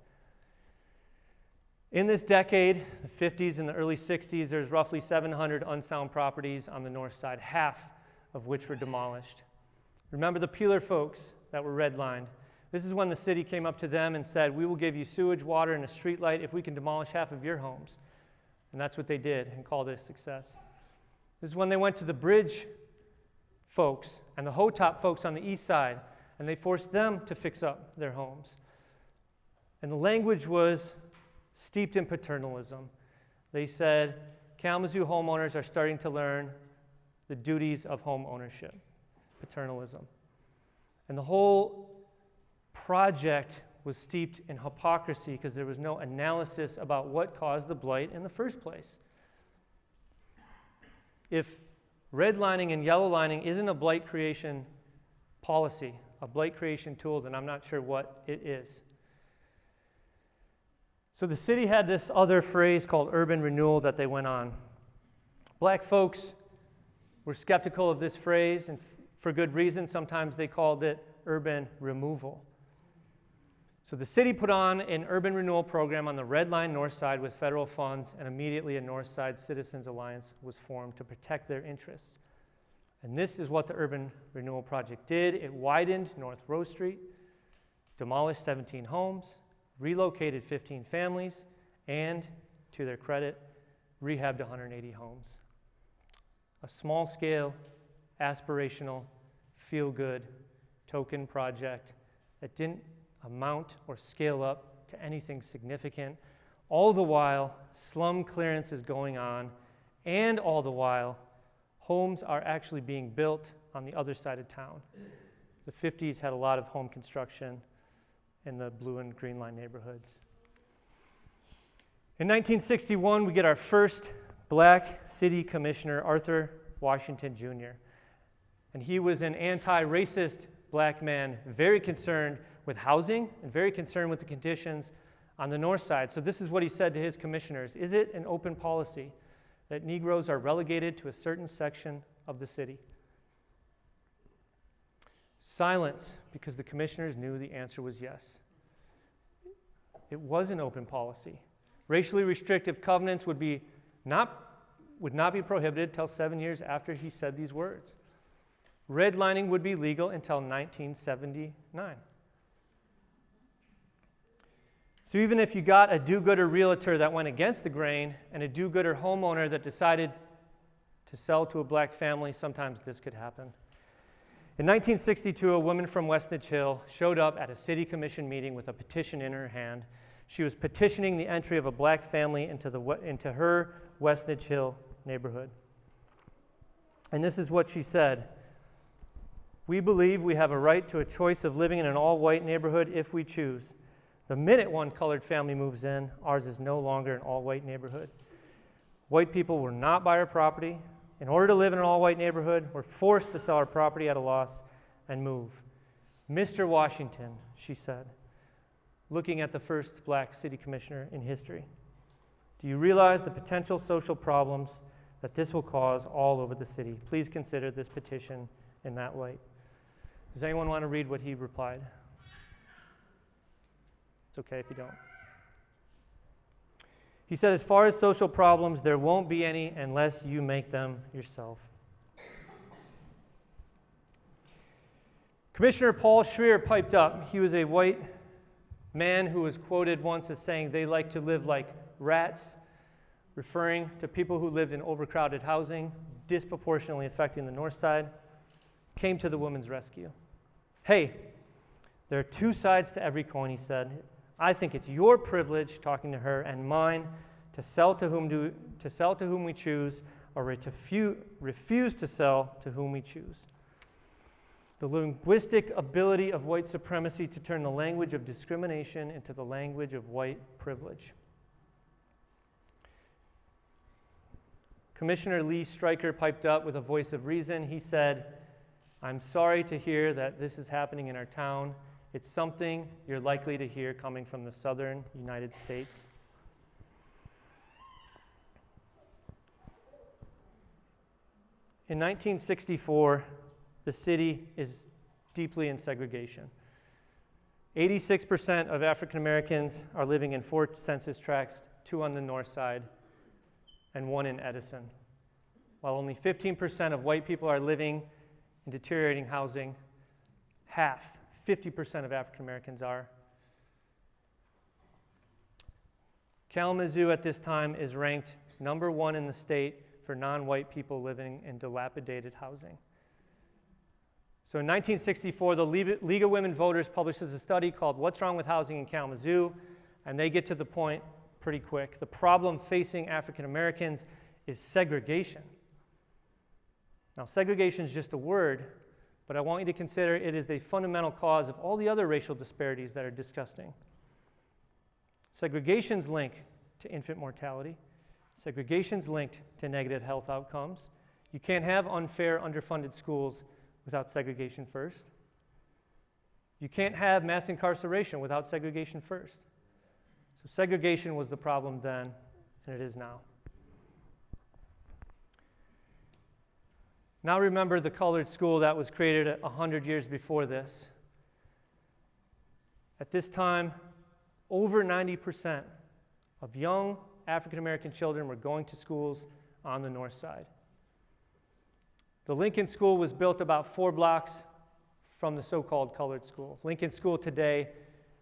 Speaker 2: In this decade, the 50s and the early 60s, there's roughly 700 unsound properties on the north side, half of which were demolished. Remember the Peeler folks that were redlined? This is when the city came up to them and said, we will give you sewage, water, and a street light if we can demolish half of your homes. And that's what they did and called it a success. This is when they went to the Bridge folks and the Hotop folks on the east side, and they forced them to fix up their homes. And the language was steeped in paternalism. They said, Kalamazoo homeowners are starting to learn the duties of home ownership, paternalism. And the whole project was steeped in hypocrisy because there was no analysis about what caused the blight in the first place. If redlining and yellowlining isn't a blight creation policy, a blight creation tool, then I'm not sure what it is. So the city had this other phrase called urban renewal that they went on. Black folks were skeptical of this phrase, and for good reason. Sometimes they called it urban removal. So the city put on an urban renewal program on the Red Line North Side with federal funds, and immediately a Northside Citizens Alliance was formed to protect their interests. And this is what the urban renewal project did. It widened North Rose Street, demolished 17 homes, relocated 15 families, and, to their credit, rehabbed 180 homes. A small-scale, aspirational, feel-good token project that didn't amount or scale up to anything significant. All the while, slum clearance is going on, and all the while, homes are actually being built on the other side of town. The 50s had a lot of home construction in the blue and green line neighborhoods. In 1961, we get our first black city commissioner, Arthur Washington Jr. And he was an anti-racist black man, very concerned with housing and very concerned with the conditions on the north side. So this is what he said to his commissioners. Is it an open policy that Negroes are relegated to a certain section of the city? Silence, because the commissioners knew the answer was yes. It was an open policy. Racially restrictive covenants would not be prohibited until 7 years after he said these words. Redlining would be legal until 1979. So even if you got a do-gooder realtor that went against the grain and a do-gooder homeowner that decided to sell to a black family, sometimes this could happen. In 1962, a woman from Westnedge Hill showed up at a city commission meeting with a petition in her hand. She was petitioning the entry of a black family into her Westnedge Hill neighborhood. And this is what she said. We believe we have a right to a choice of living in an all-white neighborhood if we choose. The minute one colored family moves in, ours is no longer an all-white neighborhood. White people will not buy our property. In order to live in an all-white neighborhood, we're forced to sell our property at a loss and move. Mr. Washington, she said, looking at the first black city commissioner in history, do you realize the potential social problems that this will cause all over the city? Please consider this petition in that light. Does anyone want to read what he replied? It's okay if you don't. He said, as far as social problems, there won't be any unless you make them yourself. Commissioner Paul Scheer piped up. He was a white man who was quoted once as saying they like to live like rats, referring to people who lived in overcrowded housing, disproportionately affecting the north side, came to the woman's rescue. Hey, there are two sides to every coin, he said. I think it's your privilege, talking to her, and mine to sell to whom we choose, or to refuse to sell to whom we choose. The linguistic ability of white supremacy to turn the language of discrimination into the language of white privilege. Commissioner Lee Stryker piped up with a voice of reason. He said, "I'm sorry to hear that this is happening in our town. It's something you're likely to hear coming from the southern United States." In 1964, the city is deeply in segregation. 86% of African Americans are living in 4 census tracts, 2 on the north side and 1 in Edison, while only 15% of white people are living in deteriorating housing. Half, 50% of African Americans are. Kalamazoo at this time is ranked number 1 in the state for non-white people living in dilapidated housing. So in 1964, the League of Women Voters publishes a study called "What's Wrong with Housing in Kalamazoo?" and they get to the point pretty quick. The problem facing African Americans is segregation. Now, segregation is just a word, but I want you to consider it is a fundamental cause of all the other racial disparities that are disgusting. Segregation's linked to infant mortality. Segregation's linked to negative health outcomes. You can't have unfair, underfunded schools without segregation first. You can't have mass incarceration without segregation first. So segregation was the problem then, and it is now. Now remember the colored school that was created 100 years before this. At this time, over 90% of young African American children were going to schools on the north side. The Lincoln School was built about 4 blocks from the so-called colored school. Lincoln School today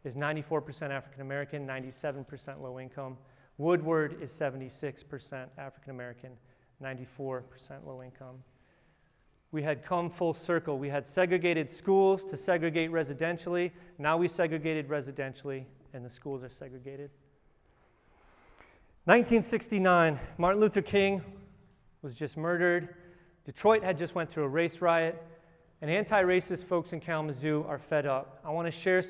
Speaker 2: is 94% African American, 97% low income. Woodward is 76% African American, 94% low income. We had come full circle. We had segregated schools to segregate residentially. Now we segregated residentially, and the schools are segregated. 1969, Martin Luther King was just murdered. Detroit had just went through a race riot, and anti-racist folks in Kalamazoo are fed up. I want to share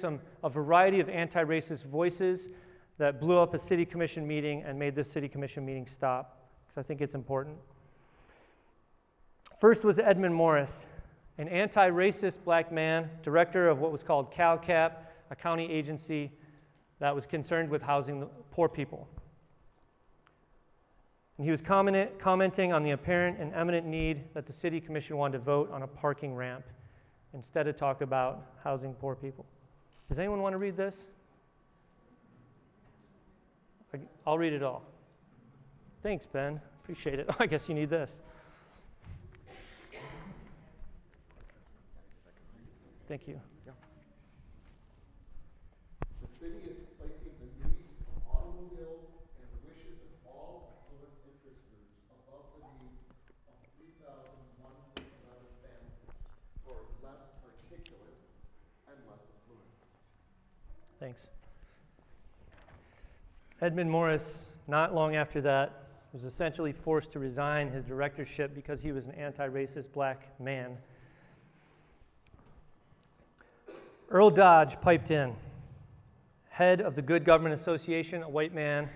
Speaker 2: a variety of anti-racist voices that blew up a city commission meeting and made the city commission meeting stop, because I think it's important. First was Edmund Morris, an anti-racist black man, director of what was called CalCap, a county agency that was concerned with housing the poor people. And he was commenting on the apparent and eminent need that the city commission wanted to vote on a parking ramp instead of talk about housing poor people. Does anyone want to read this? I'll read it all. Thanks, Ben. Appreciate it. I guess you need this. Thank you.
Speaker 4: The city is placing the needs of automobiles and the wishes of all affluent interest groups above the needs of 3,111 families who are less articulate and less affluent.
Speaker 2: Thanks. Edmund Morris, not long after that, was essentially forced to resign his directorship because he was an anti-racist black man. Earl Dodge piped in, head of the Good Government Association, a white man.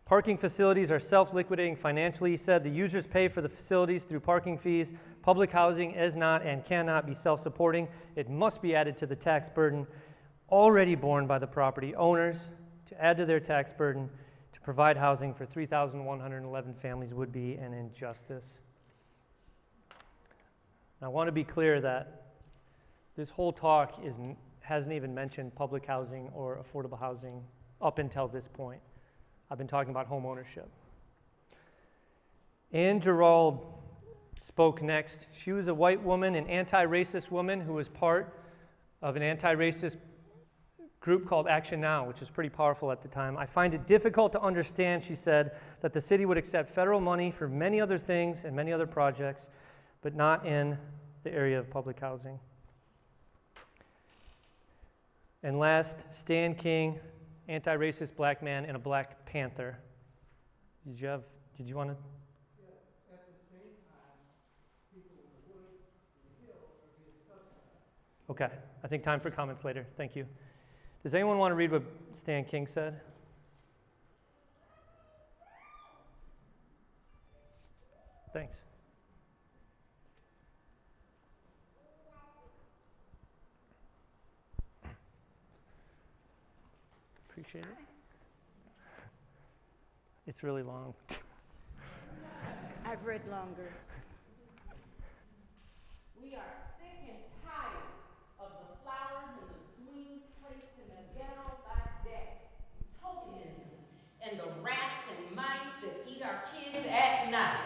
Speaker 2: Parking facilities are self-liquidating financially, he said. The users pay for the facilities through parking fees. Public housing is not and cannot be self-supporting. It must be added to the tax burden already borne by the property owners. To add to their tax burden to provide housing for 3,111 families would be an injustice. I want to be clear that this whole talk hasn't even mentioned public housing or affordable housing up until this point. I've been talking about home ownership. Ann Gerald spoke next. She was a white woman, an anti-racist woman who was part of an anti-racist group called Action Now, which was pretty powerful at the time. I find it difficult to understand, she said, that the city would accept federal money for many other things and many other projects, but not in the area of public housing. And last, Stan King, anti-racist black man and a Black Panther. Did you want to?
Speaker 1: Yeah, at the same time, people in the woods, in the hill, are being subsidized.
Speaker 2: Okay, I think time for comments later. Thank you. Does anyone want to read what Stan King said? Thanks. Appreciate it. It's really long.
Speaker 5: I've read longer. We are sick and tired of the flowers and the swings placed in the ghetto by deck, tokenism, and the rats and mice that eat our kids at night.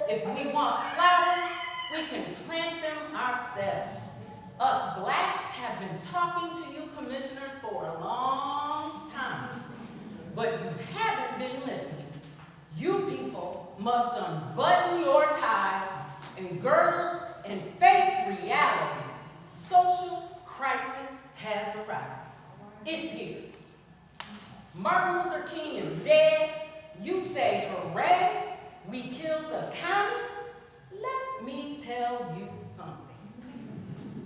Speaker 5: If we want flowers, we can plant them ourselves. Us blacks have been talking to you commissioners for a long time, but you haven't been listening. You people must unbutton your ties and girdles and face reality. Social crisis has arrived. It's here. Martin Luther King is dead. You say, hooray, we killed the county. Let me tell you something.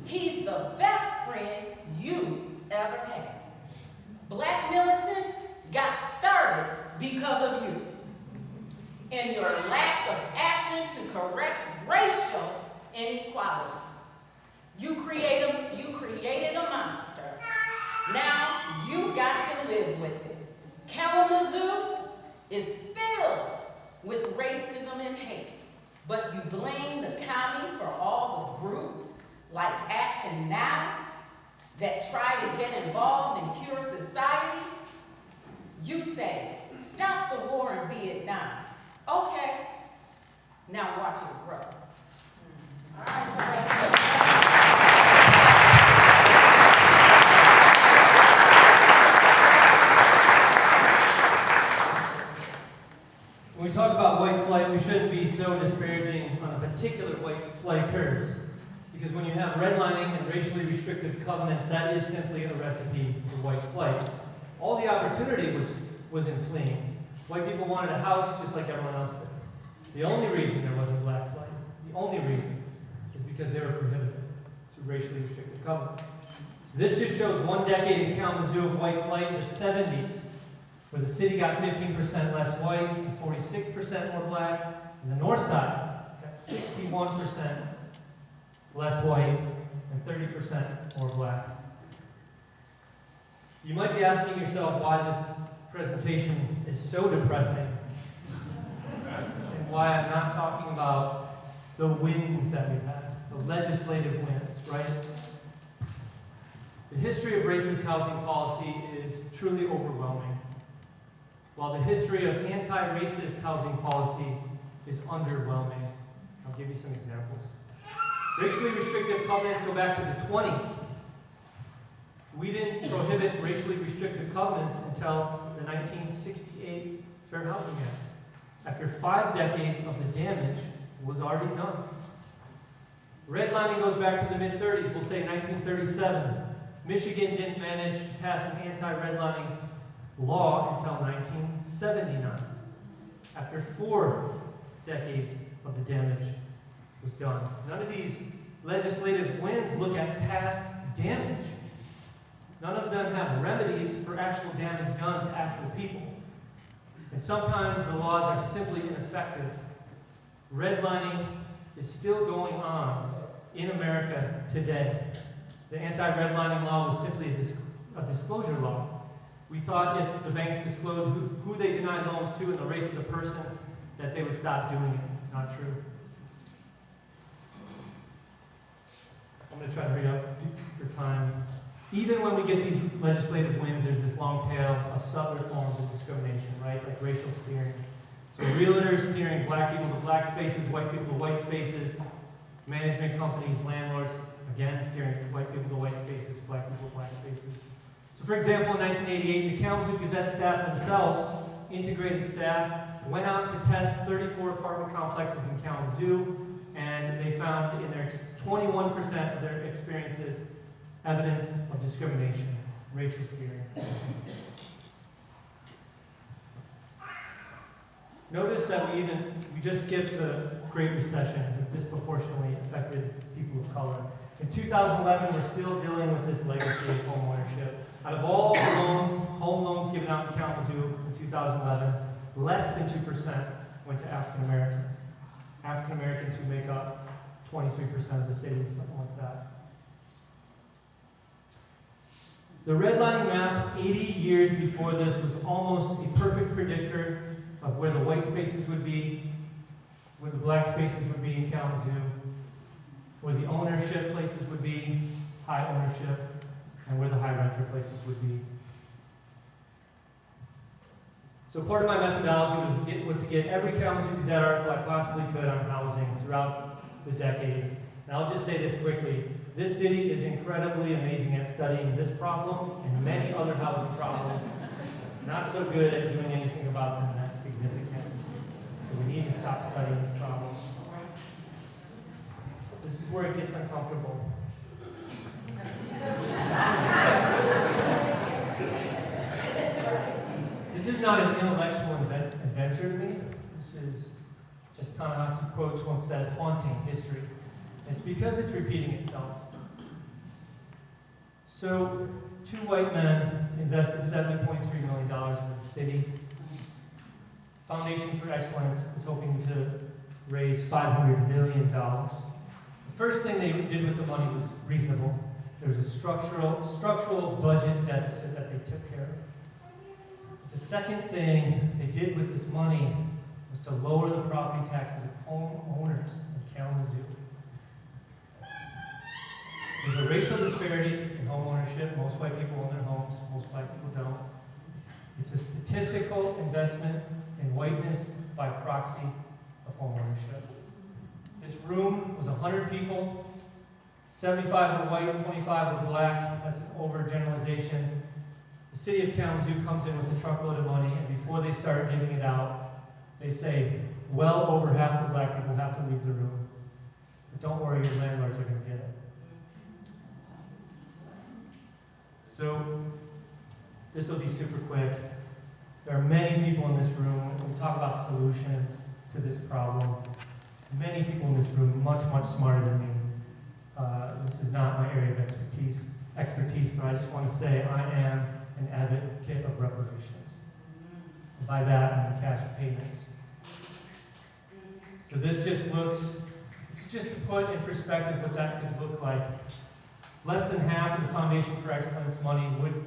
Speaker 5: He's the best friend you ever had. Black militants got started because of you and your lack of action to correct racial inequalities. You created a monster. Now you got to live with it. Kalamazoo is filled with racism and hate, but you blame the commies for all the groups like Action Now that try to get involved in Cure Society. You say, stop the war in Vietnam. Okay, now watch it grow. All right.
Speaker 2: When we talk about white flight, we shouldn't be so disparaging on a particular white flighters, because when you have redlining and racially restrictive covenants, that is simply a recipe for white flight. All the opportunity was in fleeing. White people wanted a house just like everyone else did. The only reason there wasn't black flight, the only reason, is because they were prohibited through racially restrictive covenants. This just shows one decade in Kalamazoo of white flight in the 70s, where the city got 15% less white and 46% more black, and the Northside got 61% less white and 30% more black. You might be asking yourself why this presentation is so depressing, and why I'm not talking about the wins that we've had, the legislative wins, right? The history of racist housing policy is truly overwhelming, while the history of anti-racist housing policy is underwhelming. I'll give you some examples. Racially restrictive covenants go back to the 20s. We didn't prohibit racially restrictive covenants until the 1968 Fair Housing Act, after 5 decades of the damage was already done. Redlining goes back to the mid-30s, we'll say 1937. Michigan didn't manage to pass an anti-redlining law until 1979, after 4 decades of the damage was done. None of these legislative wins look at past damage. None of them have remedies for actual damage done to actual people. And sometimes the laws are simply ineffective. Redlining is still going on in America today. The anti-redlining law was simply a disclosure law. We thought if the banks disclosed who they denied loans to and the race of the person, that they would stop doing it. Not true. I'm going to try to hurry up for time. Even when we get these legislative wins, there's this long tail of subtler forms of discrimination, right? Like racial steering. So realtors steering black people to black spaces, white people to white spaces, management companies, landlords, again, steering white people to white spaces, black people to black spaces. So for example, in 1988, the Kalamazoo Gazette staff themselves, integrated staff, went out to test 34 apartment complexes in Kalamazoo, and they found in their 21% of their experiences evidence of discrimination, racial steering. Notice that we just skipped the Great Recession that disproportionately affected people of color. In 2011, we're still dealing with this legacy of homeownership. Out of all the home loans given out in Kalamazoo in 2011, less than 2% went to African Americans. African Americans who make up 23% of the city, something like that. The redlining map 80 years before this was almost a perfect predictor of where the white spaces would be, where the black spaces would be in Kalamazoo, where the ownership places would be, high ownership, and where the high renter places would be. So part of my methodology was to get every Kalamazoo Gazette article I possibly could on housing throughout the decades. And I'll just say this quickly. This city is incredibly amazing at studying this problem and many other housing problems. Not so good at doing anything about them that's significant. So we need to stop studying this problem. This is where it gets uncomfortable. This is not an intellectual adventure to me. This is, as Ta-Nehisi Coates once said, haunting history. It's because it's repeating itself. So, two white men invested $70.3 million in the city. Foundation for Excellence is hoping to raise $500 million. The first thing they did with the money was reasonable. There was a structural budget deficit that they took care of. The second thing they did with this money was to lower the property taxes of homeowners in Kalamazoo. There's a racial disparity in homeownership. Most white people own their homes, most black people don't. It's a statistical investment in whiteness by proxy of homeownership. This room was 100 people, 75 were white, 25 were black. That's an overgeneralization. The city of Kalamazoo comes in with a truckload of money, and before they start giving it out, they say, well over half the black people have to leave the room. But don't worry, your landlords are going to get it. So, this will be super quick. There are many people in this room, when we talk about solutions to this problem, many people in this room much, much smarter than me. This is not my area of expertise, but I just want to say I am an advocate of reparations. And by that, I mean cash payments. So this is just to put in perspective what that could look like. Less than half of the Foundation for Excellence money would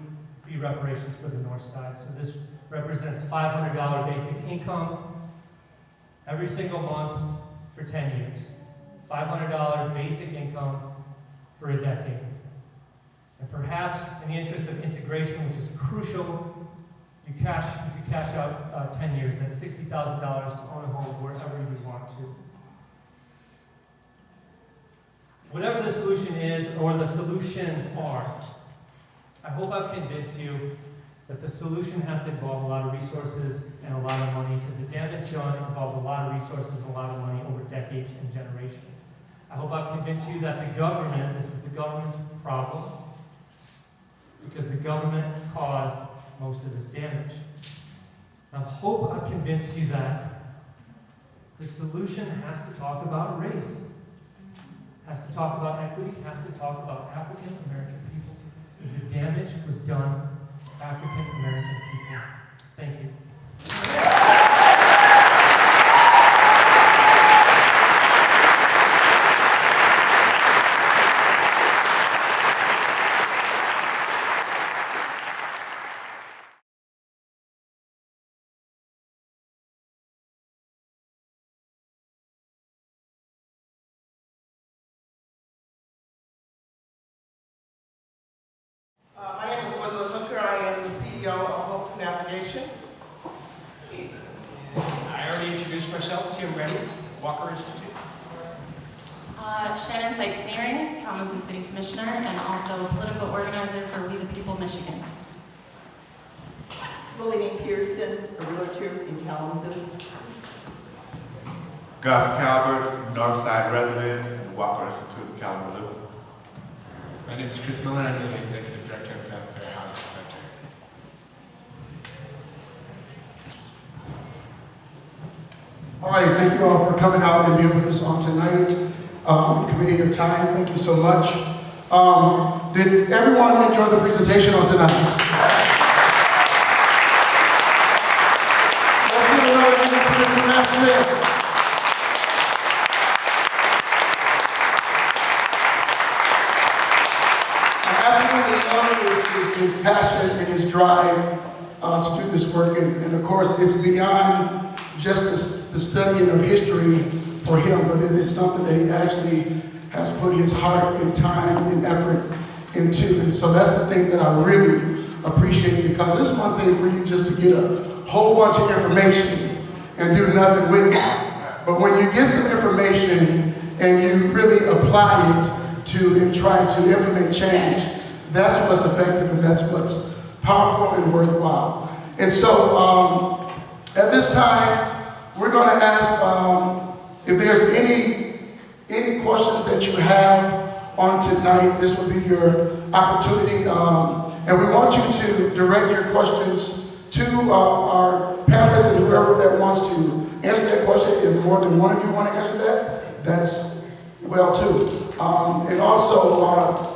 Speaker 2: be reparations for the Northside. So this represents $500 basic income every single month for 10 years. $500 basic income for a decade. And perhaps in the interest of integration, which is crucial, you could cash out 10 years. That's $60,000 to own a home wherever you want to. Whatever the solution is, or the solutions are, I hope I've convinced you that the solution has to involve a lot of resources and a lot of money, because the damage done involves a lot of resources and a lot of money over decades and generations. I hope I've convinced you that this is the government's problem, because the government caused most of this damage. I hope I've convinced you that the solution has to talk about race, has to talk about equity, has to talk about African American people, because the damage was done to African American people. Thank you.
Speaker 6: My name is Gwendolyn Hooker. I am the CEO of Hope Through Navigation.
Speaker 7: I already introduced myself. Tim Reddy, Walker Institute.
Speaker 8: Shannon Sykes-Nearing, Kalamazoo City Commissioner, and also political organizer for We the People Michigan.
Speaker 6: Lillian Pearson, a realtor in Kalamazoo.
Speaker 9: Gus Calvert, Northside resident, and Walker Institute of Kalamazoo.
Speaker 7: My name is Chris Miller. I'm the Executive Director of the Fair Housing Center.
Speaker 1: All right, thank you all for coming out and being with us on tonight, committing your time. Thank you so much. Did everyone enjoy the presentation on tonight? Let's give another hand to Mr. Matt Smith. passion and his drive to do this work. And of course, it's beyond just the studying of history for him, but it is something that he actually has put his heart and time and effort into. And so that's the thing that I really appreciate, because it's one thing for you just to get a whole bunch of information and do nothing with it. But when you get some information and you really apply it to and try to implement change, that's what's effective and that's what's powerful and worthwhile. And so at this time, we're going to ask if there's any questions that you have on tonight. This will be your opportunity. And we want you to direct your questions to our panelists and whoever that wants to answer that question. If more than one of you want to answer that, that's well too. And also,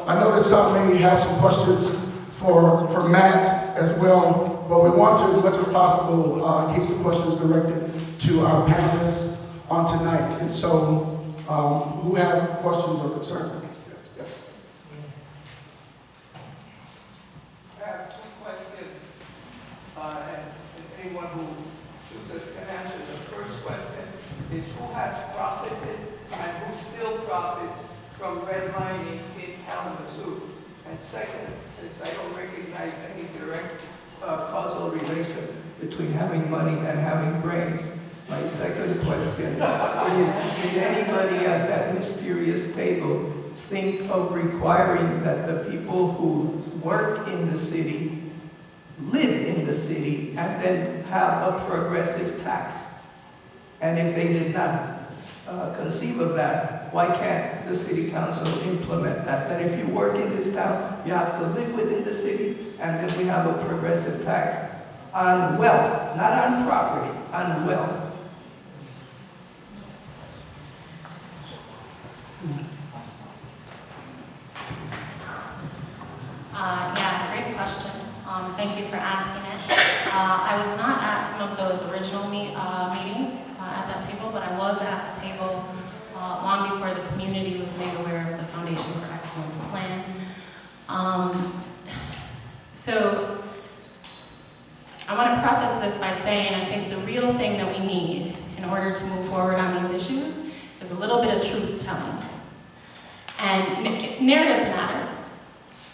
Speaker 1: I know that some may have some questions for Matt as well, but we want to, as much as possible, keep the questions directed to our panelists on tonight. And so, who have questions or concerns? Yes.
Speaker 10: I have two questions, and anyone who chooses can answer. The first question is, who has profited and who still profits from redlining in Kalamazoo? And second, since I don't recognize any direct causal relation between having money and having brains, my second question is, did anybody at that mysterious table think of requiring that the people who work in the city live in the city and then have a progressive tax? And if they did not conceive of that, why can't the city council implement that? That if you work in this town, you have to live within the city, and then we have a progressive tax on wealth, not on property, on wealth.
Speaker 8: Yeah, great question. Thank you for asking it. I was not at some of those original meetings at that table, but I was at the table long before the community was made aware of the Foundation for Excellence plan. So I want to preface this by saying I think the real thing that we need in order to move forward on these issues is a little bit of truth-telling. And narratives matter.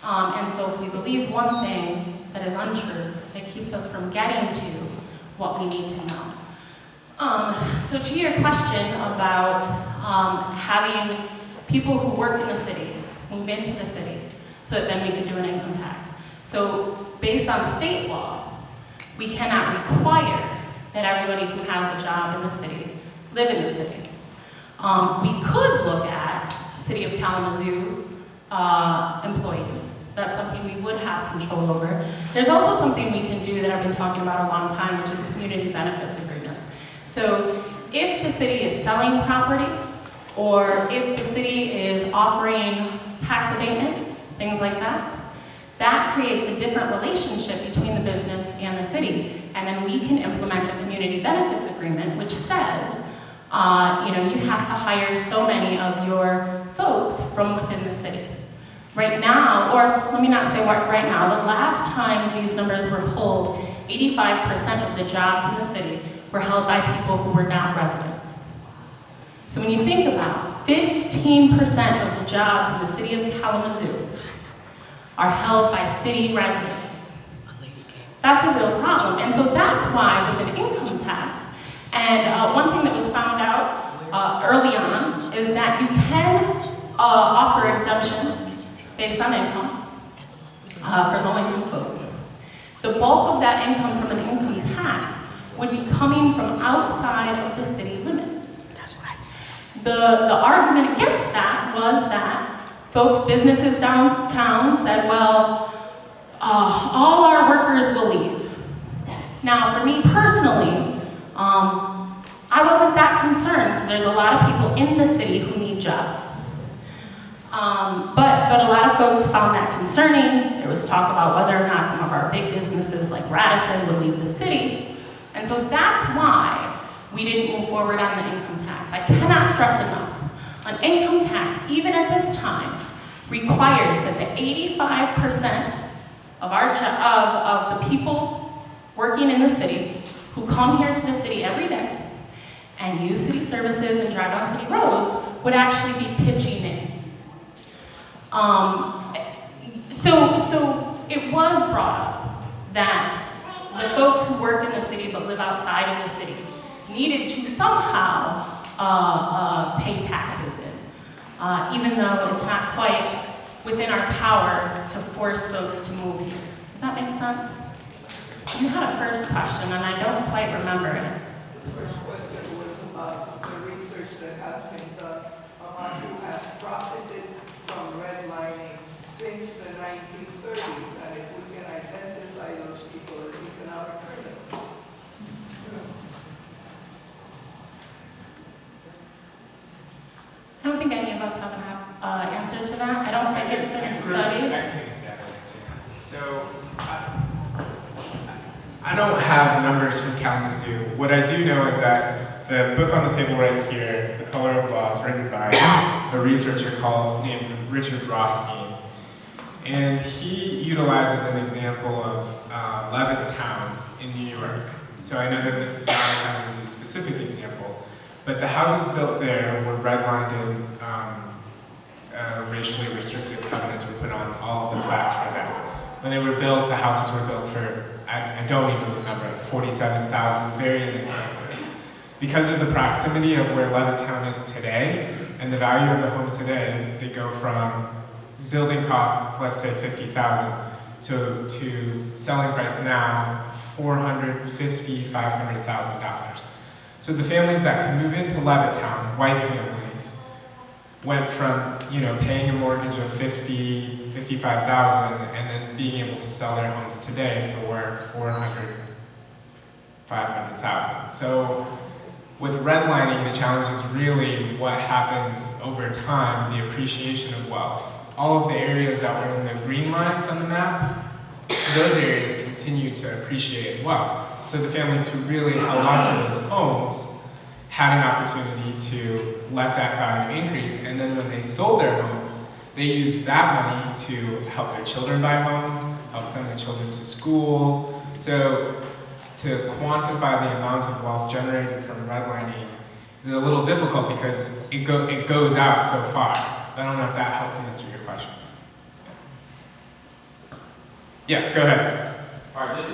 Speaker 8: And so if we believe one thing that is untrue, it keeps us from getting to what we need to know. So to your question about having people who work in the city move into the city so that then we can do an income tax. So based on state law, we cannot require that everybody who has a job in the city live in the city. We could look at City of Kalamazoo employees. That's something we would have control over. There's also something we can do that I've been talking about a long time, which is community benefits agreements. So if the city is selling property, or if the city is offering tax abatement, things like that, that creates a different relationship between the business and the city. And then we can implement a community benefits agreement, which says, you have to hire so many of your folks from within the city. Right now, or let me not say right now, the last time these numbers were pulled, 85% of the jobs in the city were held by people who were not residents. So when you think about 15% of the jobs in the city of Kalamazoo are held by city residents. That's a real problem. And so that's why with an income tax, and one thing that was found out early on is that you can offer exemptions based on income for low-income folks. The bulk of that income from an income tax would be coming from outside of the city limits. The argument against that was that folks, businesses downtown said, well, all our workers will leave. Now, for me personally, I wasn't that concerned because there's a lot of people in the city who need jobs. But a lot of folks found that concerning. There was talk about whether or not some of our big businesses like Radisson would leave the city. And so that's why we didn't move forward on the income tax. I cannot stress enough. An income tax, even at this time, requires that the 85% of of the people working in the city who come here to the city every day and use city services and drive on city roads would actually be pitching in. So it was brought up that the folks who work in the city but live outside of the city needed to somehow pay taxes in, even though it's not quite within our power to force folks to move here. Does that make sense? You had a first question, and I don't quite remember it.
Speaker 10: The first question was about the research that has been done about who has profited from redlining since the 1930s, and if we can identify those people as economic criminals.
Speaker 8: I don't think any of us have an answer to that. I don't think it's been studied.
Speaker 7: I can take a stab at it too. So, I don't have numbers from Kalamazoo. What I do know is that the book on the table right here, The Color of Law, is written by a researcher named Richard Rothstein. And he utilizes an example of Levittown in New York. So I know that this is not a Kalamazoo specific example, but the houses built there were redlined and racially restrictive covenants were put on all of the flats for them. When they were built, the houses were built for, I don't even remember, $47,000, very inexpensive. Because of the proximity of where Levittown is today and the value of the homes today, they go from building costs, let's say $50,000, to selling price now, $450,000, $500,000. So the families that can move into Levittown, white families, went from paying a mortgage of $50,000, $55,000, and then being able to sell their homes today for $400,000, $500,000. So with redlining, the challenge is really what happens over time, the appreciation of wealth. All of the areas that were in the green lines on the map, those areas continue to appreciate wealth. So the families who really held on to those homes had an opportunity to let that value increase, and then when they sold their homes, they used that money to help their children buy homes, help send their children to school. So to quantify the amount of wealth generated from redlining is a little difficult because it goes out so far. I don't know if that helped answer your question. Yeah, go ahead.
Speaker 11: All right, this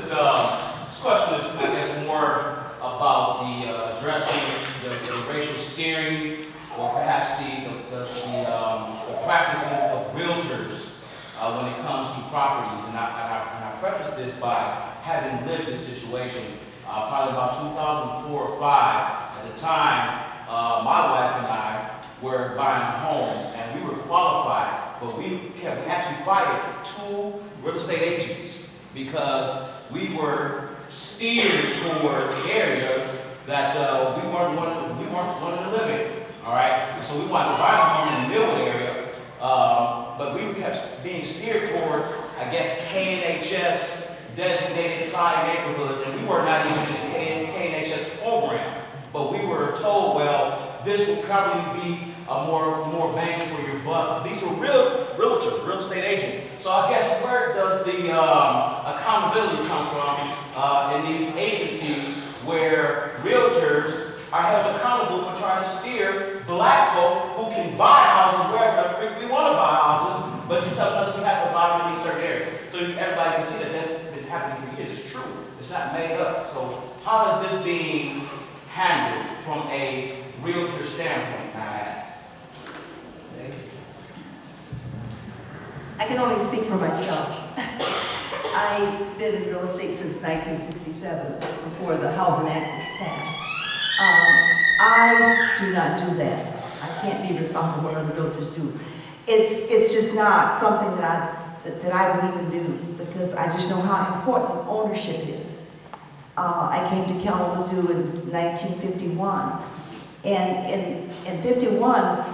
Speaker 11: question is, I guess, more about the addressing the racial steering, or perhaps the practices of realtors when it comes to properties. And I preface this by having lived this situation probably about 2004 or 5. At the time, my wife and I were buying a home, and we were qualified, but we actually fired 2 real estate agents because we were steered towards areas that we weren't wanting to live in. All right, so we wanted to buy a home in the Millwood area, but we kept being steered towards, I guess, KNHS designated 5 neighborhoods, and we were not even in the KNHS program. But we were told, well, this will probably be a more bang for your buck. These were realtors, real estate agents. So I guess where does the accountability come from in these agencies where realtors are held accountable for trying to steer black folk who can buy houses wherever we want to buy houses, but you're telling us we have to buy them in these certain areas. So everybody can see that that's been happening for years. It's true. It's not made up. So how is this being handled from a realtor standpoint, I ask?
Speaker 12: I can only speak for myself. I've been in real estate since 1967, before the Housing Act was passed. I do not do that. I can't be responsible for what other realtors do. It's just not something that I would even do, because I just know how important ownership is. I came to Kalamazoo in 1951, and in 51,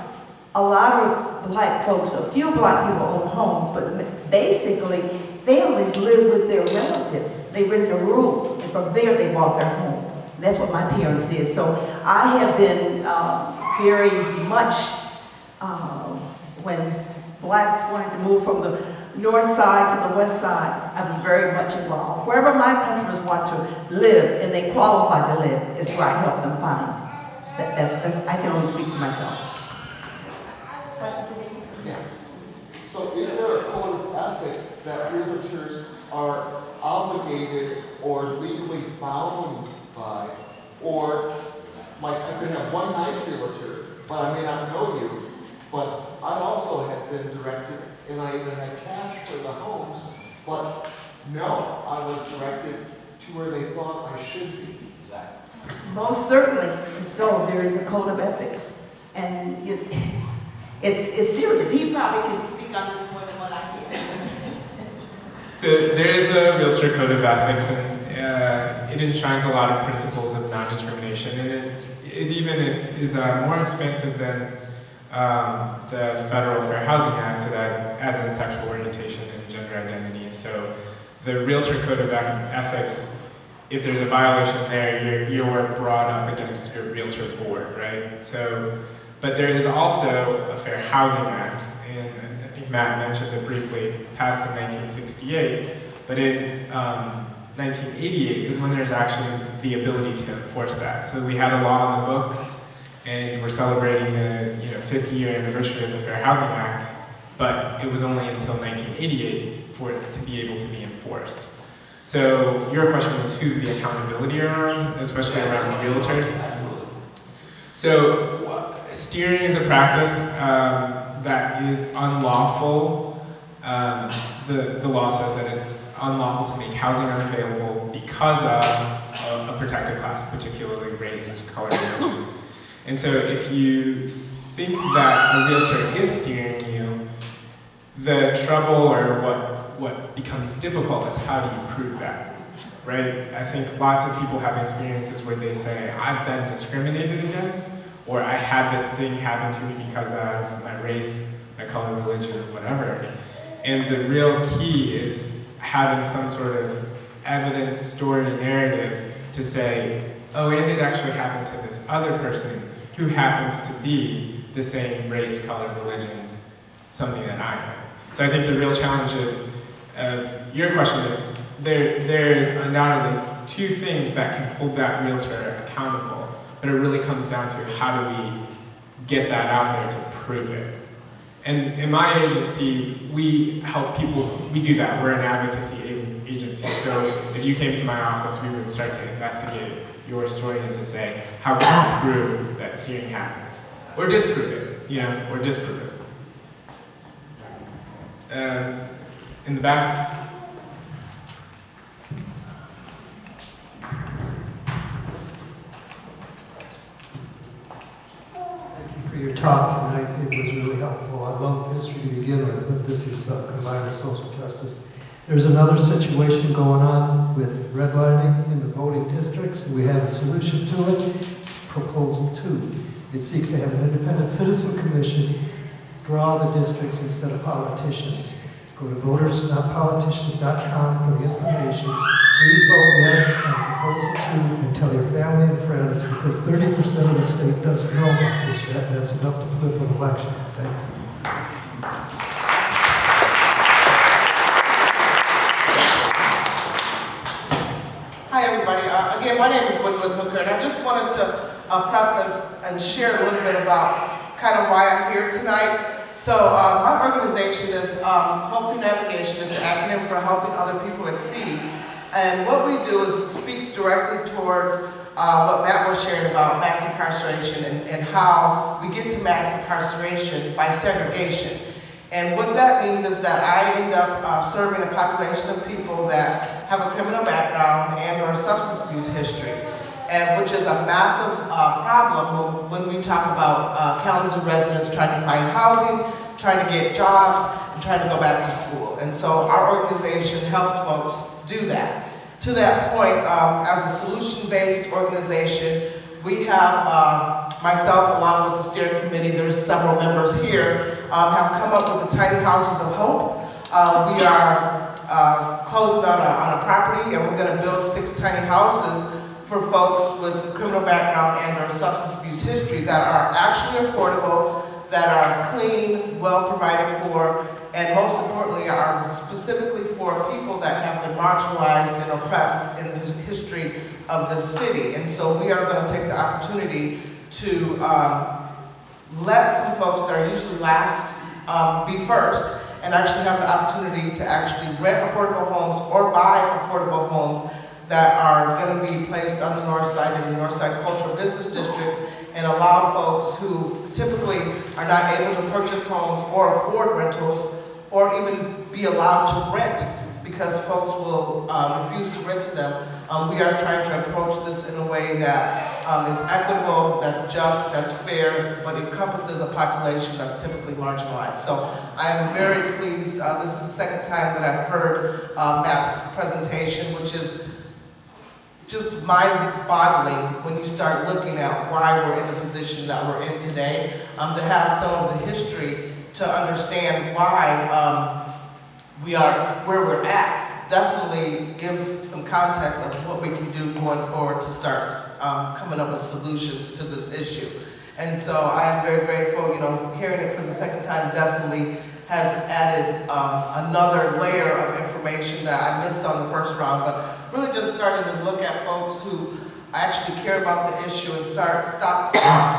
Speaker 12: a lot of black folks, a few black people own homes, but basically families live with their relatives. They rented a room, and from there they bought their home. That's what my parents did. So I have been very much, when blacks wanted to move from the north side to the west side, I was very much involved. Wherever my customers want to live and they qualify to live is where I help them find. I can only speak for myself.
Speaker 4: Yes. So is there a code of ethics that realtors are obligated or legally bound by? Or, like, I could have one nice realtor, but I may not know you, but I also have been directed, and I even had cash for the homes, but no, I was directed to where they thought I should be.
Speaker 12: Most certainly. So there is a code of ethics. And it's serious. He probably can speak on this more than what I can.
Speaker 7: So there is a realtor code of ethics, and it enshrines a lot of principles of non-discrimination, and it even is more expansive than the Federal Fair Housing Act that adds in sexual orientation and gender identity. And so the realtor code of ethics, if there's a violation there, you're brought up against your realtor board, right? So, but there is also a Fair Housing Act, and I think Matt mentioned it briefly, passed in 1968, but in 1988 is when there's actually the ability to enforce that. So we had a law in the books, and we're celebrating the 50-year anniversary of the Fair Housing Act, but it was only until 1988 for it to be able to be enforced. So your question was, who's the accountability around, especially around realtors? So steering is a practice that is unlawful. The law says that it's unlawful to make housing unavailable because of a protected class, particularly race, color, religion. And so if you think that a realtor is steering you, the trouble or what becomes difficult is how do you prove that, right? I think lots of people have experiences where they say, I've been discriminated against, or I had this thing happen to me because of my race, my color, religion, or whatever. And the real key is having some sort of evidence, story, narrative to say, oh, and it actually happened to this other person who happens to be the same race, color, religion, something that I am. So I think the real challenge of your question is there is undoubtedly two things that can hold that realtor accountable, but it really comes down to how do we get that out there to prove it. And in my agency, we help people, we do that. We're an advocacy agency. So if you came to my office, we would start to investigate your story and to say, how can you prove that steering happened? Or disprove it, or disprove it. In the back.
Speaker 13: For your talk tonight. It was really helpful. I love history to begin with, but this is combined with social justice. There's another situation going on with redlining in the voting districts. We have a solution to it. Proposal 2. It seeks to have an independent citizen commission draw the districts instead of politicians. Go to votersnotpoliticians.com for the information. Please vote yes on Proposal 2 and tell your family and friends, because 30% of the state doesn't know about this yet, and that's enough to flip an election. Thanks.
Speaker 6: Hi, everybody. Again, my name is Gwendolyn Hooker, and I just wanted to preface and share a little bit about kind of why I'm here tonight. So my organization is Hope Through Navigation. It's an acronym for Helping Other People Exceed. And what we do is speaks directly towards what Matt was sharing about mass incarceration and how we get to mass incarceration by segregation. And what that means is that I end up serving a population of people that have a criminal background and or substance abuse history, and which is a massive problem when we talk about Kalamazoo residents trying to find housing, trying to get jobs, and trying to go back to school. And so our organization helps folks do that. To that point, as a solution-based organization, we have myself, along with the steering committee, there's several members here, have come up with the Tiny Houses of Hope. We are closing on a property, and we're going to build 6 tiny houses for folks with criminal background and or substance abuse history that are actually affordable, that are clean, well provided for, and most importantly are specifically for people that have been marginalized and oppressed in the history of the city. And so we are going to take the opportunity to let some folks that are usually last be first, and actually have the opportunity to actually rent affordable homes or buy affordable homes that are going to be placed on the Northside in the Northside Cultural Business District, and allow folks who typically are not able to purchase homes or afford rentals or even be allowed to rent because folks will refuse to rent to them. We are trying to approach this in a way that is equitable, that's just, that's fair, but encompasses a population that's typically marginalized. So I am very pleased. This is the second time that I've heard Matt's presentation, which is just mind-boggling when you start looking at why we're in the position that we're in today. To have some of the history to understand why we are where we're at definitely gives some context of what we can do going forward to start coming up with solutions to this issue. And so I am very grateful, hearing it for the second time definitely has added another layer of information that I missed on the first round, but really just starting to look at folks who actually care about the issue and stop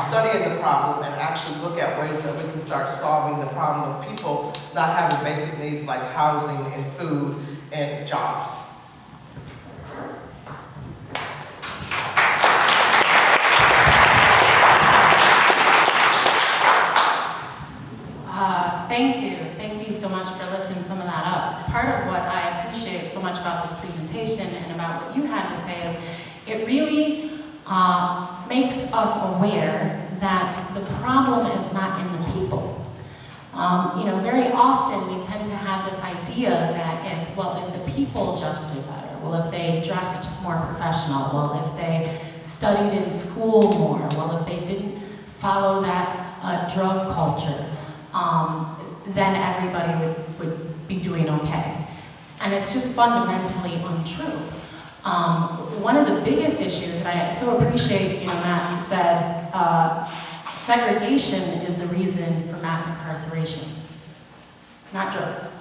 Speaker 6: studying the problem and actually look at ways that we can start solving the problem of people not having basic needs like housing and food and jobs.
Speaker 8: Thank you so much for lifting some of that up. Part of what I appreciate so much about this presentation and about what you had to say is it really makes us aware that the problem is not in the people. Very often we tend to have this idea that if the people just did better, if they dressed more professional, if they studied in school more, if they didn't follow that drug culture, then everybody would be doing okay. And it's just fundamentally untrue. One of the biggest issues, and I so appreciate, Matt, you said segregation is the reason for mass incarceration, not drugs,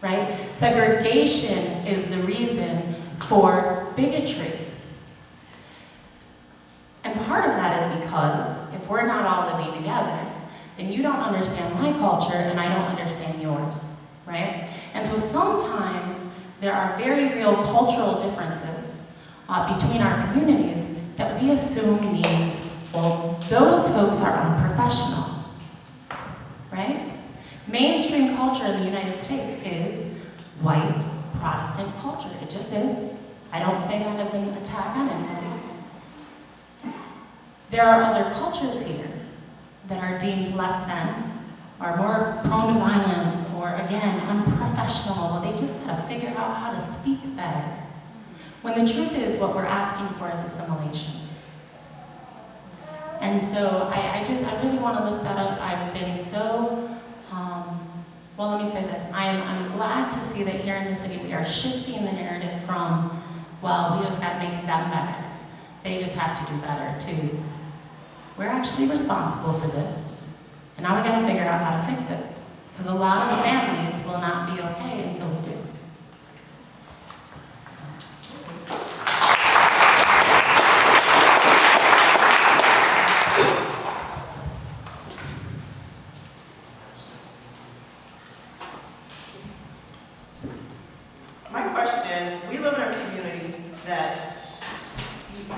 Speaker 8: right? Segregation is the reason for bigotry. And part of that is because if we're not all living together, then you don't understand my culture and I don't understand yours, right? And so sometimes there are very real cultural differences between our communities that we assume means, those folks are unprofessional, right? Mainstream culture in the United States is white Protestant culture. It just is. I don't say that as an attack on anybody. There are other cultures here that are deemed less than, are more prone to violence, or again, unprofessional. They just gotta figure out how to speak better. When the truth is, what we're asking for is assimilation. And so I really want to lift that up. I've been so, let me say this. I'm glad to see that here in the city we are shifting the narrative from, we just gotta make them better. They just have to do better, to we're actually responsible for this. And now we gotta figure out how to fix it. Because a lot of families will not be okay until we do.
Speaker 14: My question is, we live in a community that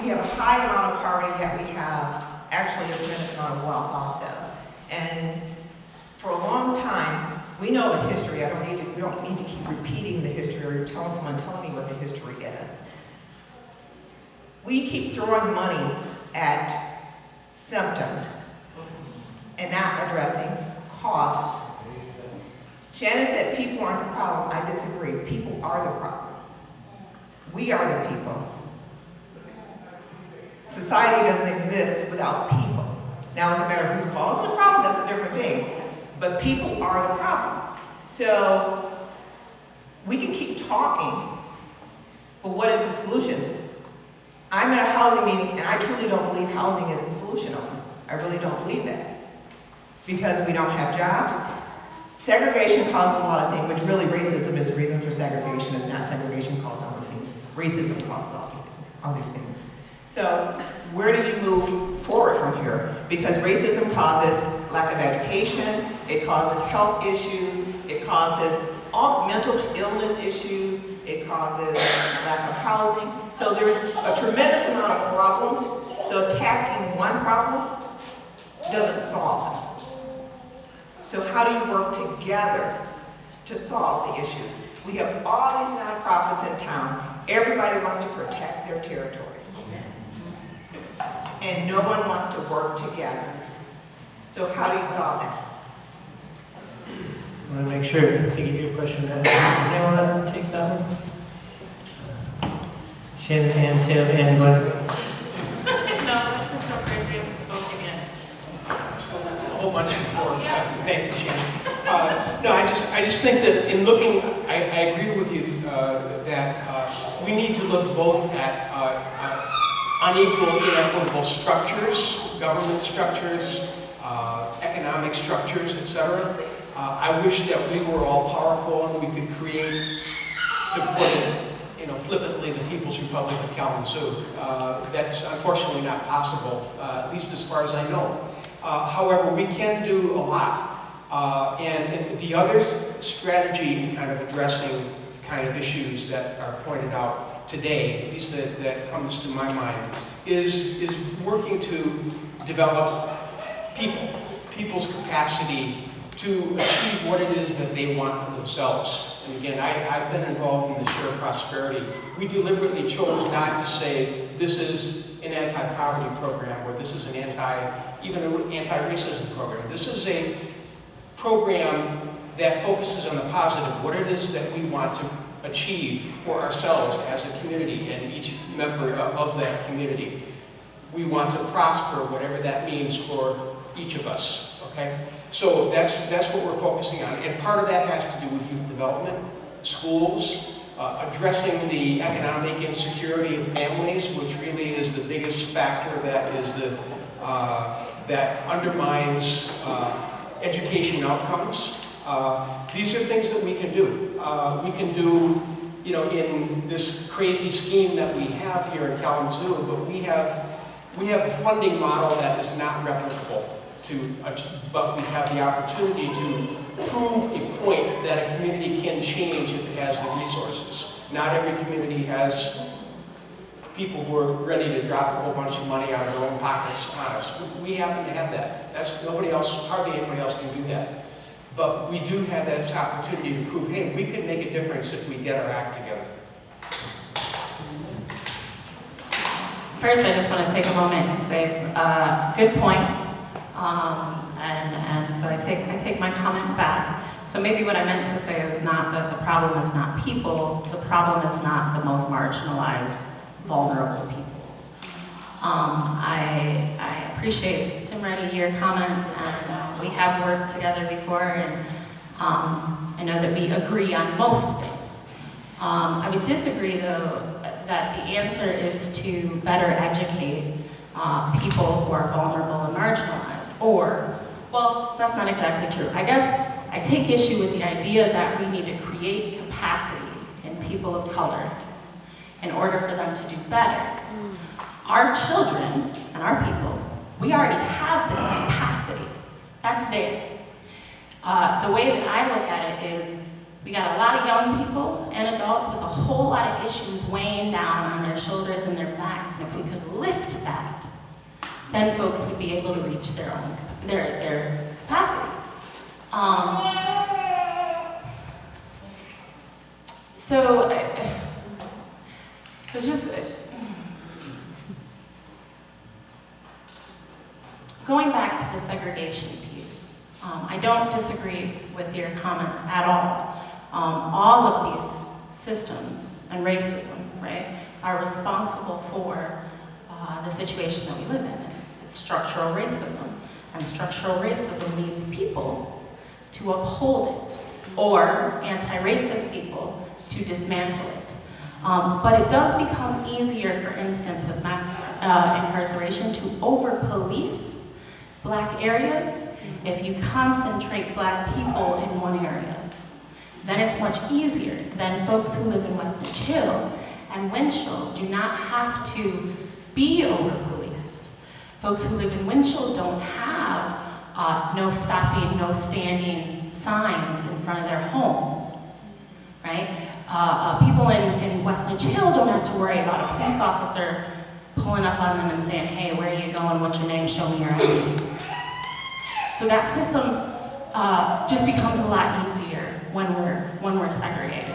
Speaker 14: we have a high amount of poverty, yet we have actually a tremendous amount of wealth also. And for a long time, we know the history. We don't need to keep repeating the history or telling me what the history is. We keep throwing money at symptoms and not addressing causes. Shannon said people aren't the problem. I disagree. People are the problem. We are the people. Society doesn't exist without people. Now, as a matter of who's causing the problem, that's a different thing. But people are the problem. So we can keep talking, but what is the solution? I'm at a housing meeting, and I truly don't believe housing is the solution. I really don't believe that. because we don't have jobs. Segregation causes a lot of things, which really racism is the reason for segregation. It's not segregation caused all these things. Racism causes all these things. So where do you move forward from here? Because racism causes lack of education, it causes health issues, it causes all mental illness issues, it causes lack of housing. So there's a tremendous amount of problems. So attacking one problem doesn't solve them. So how do you work together to solve the issues? We have all these nonprofits in town. Everybody wants to protect their territory. And no one wants to work together. So how do you solve that?
Speaker 15: I want to make sure to get your question. Does anyone want to take that one? Shannon, Ann, Tim, and Glenn.
Speaker 8: No, it's so crazy as it's spoken against.
Speaker 16: A whole bunch before. Thank you, Shannon. No, I just think that in looking, I agree with you that we need to look both at unequal, inequitable structures, government structures, economic structures, etc. I wish that we were all powerful and we could create, to put it, flippantly, the People's Republic of Kalamazoo. That's unfortunately not possible, at least as far as I know. However, we can do a lot. And the other strategy in kind of addressing kind of issues that are pointed out today, at least that comes to my mind, is working to develop people's capacity to achieve what it is that they want for themselves. And again, I've been involved in the Scheer prosperity. We deliberately chose not to say this is an anti-poverty program or this is an even an anti-racism program. This is a program that focuses on the positive, what it is that we want to achieve for ourselves as a community and each member of that community. We want to prosper, whatever that means for each of us, okay? So that's what we're focusing on. And part of that has to do with youth development, schools, addressing the economic insecurity of families, which really is the biggest factor that undermines education outcomes. These are things that we can do. We can do, in this crazy scheme that we have here in Kalamazoo, but we have a funding model that is not replicable. But we have the opportunity to prove a point that a community can change if it has the resources. Not every community has people who are ready to drop a whole bunch of money out of their own pockets on us. We happen to have that. Hardly anybody else can do that. But we do have this opportunity to prove, hey, we can make a difference if we get our act together.
Speaker 8: First, I just want to take a moment and say, good point. And so I take my comment back. So maybe what I meant to say is not that the problem is not people, the problem is not the most marginalized, vulnerable people. I appreciate, Tim Reddy, your comments, and we have worked together before, and I know that we agree on most things. I would disagree, though, that the answer is to better educate people who are vulnerable and marginalized, or, well, that's not exactly true. I guess I take issue with the idea that we need to create capacity in people of color in order for them to do better. Our children and our people, we already have the capacity. That's there. The way that I look at it is we got a lot of young people and adults with a whole lot of issues weighing down on their shoulders and their backs, and if we could lift that, then folks would be able to reach their capacity. So it's just going back to the segregation piece. I don't disagree with your comments at all. All of these systems and racism, right, are responsible for the situation that we live in. It's structural racism, and structural racism needs people to uphold it, or anti-racist people to dismantle it. But it does become easier, for instance, with mass incarceration to over-police Black areas, if you concentrate Black people in one area, then it's much easier. Then folks who live in West Midge Hill and Winchell do not have to be over-policed. Folks who live in Winchell don't have no stopping, no standing signs in front of their homes, right? People in West Midge Hill don't have to worry about a police officer pulling up on them and saying, hey, where are you going, what's your name, show me your ID. So that system just becomes a lot easier when we're segregated.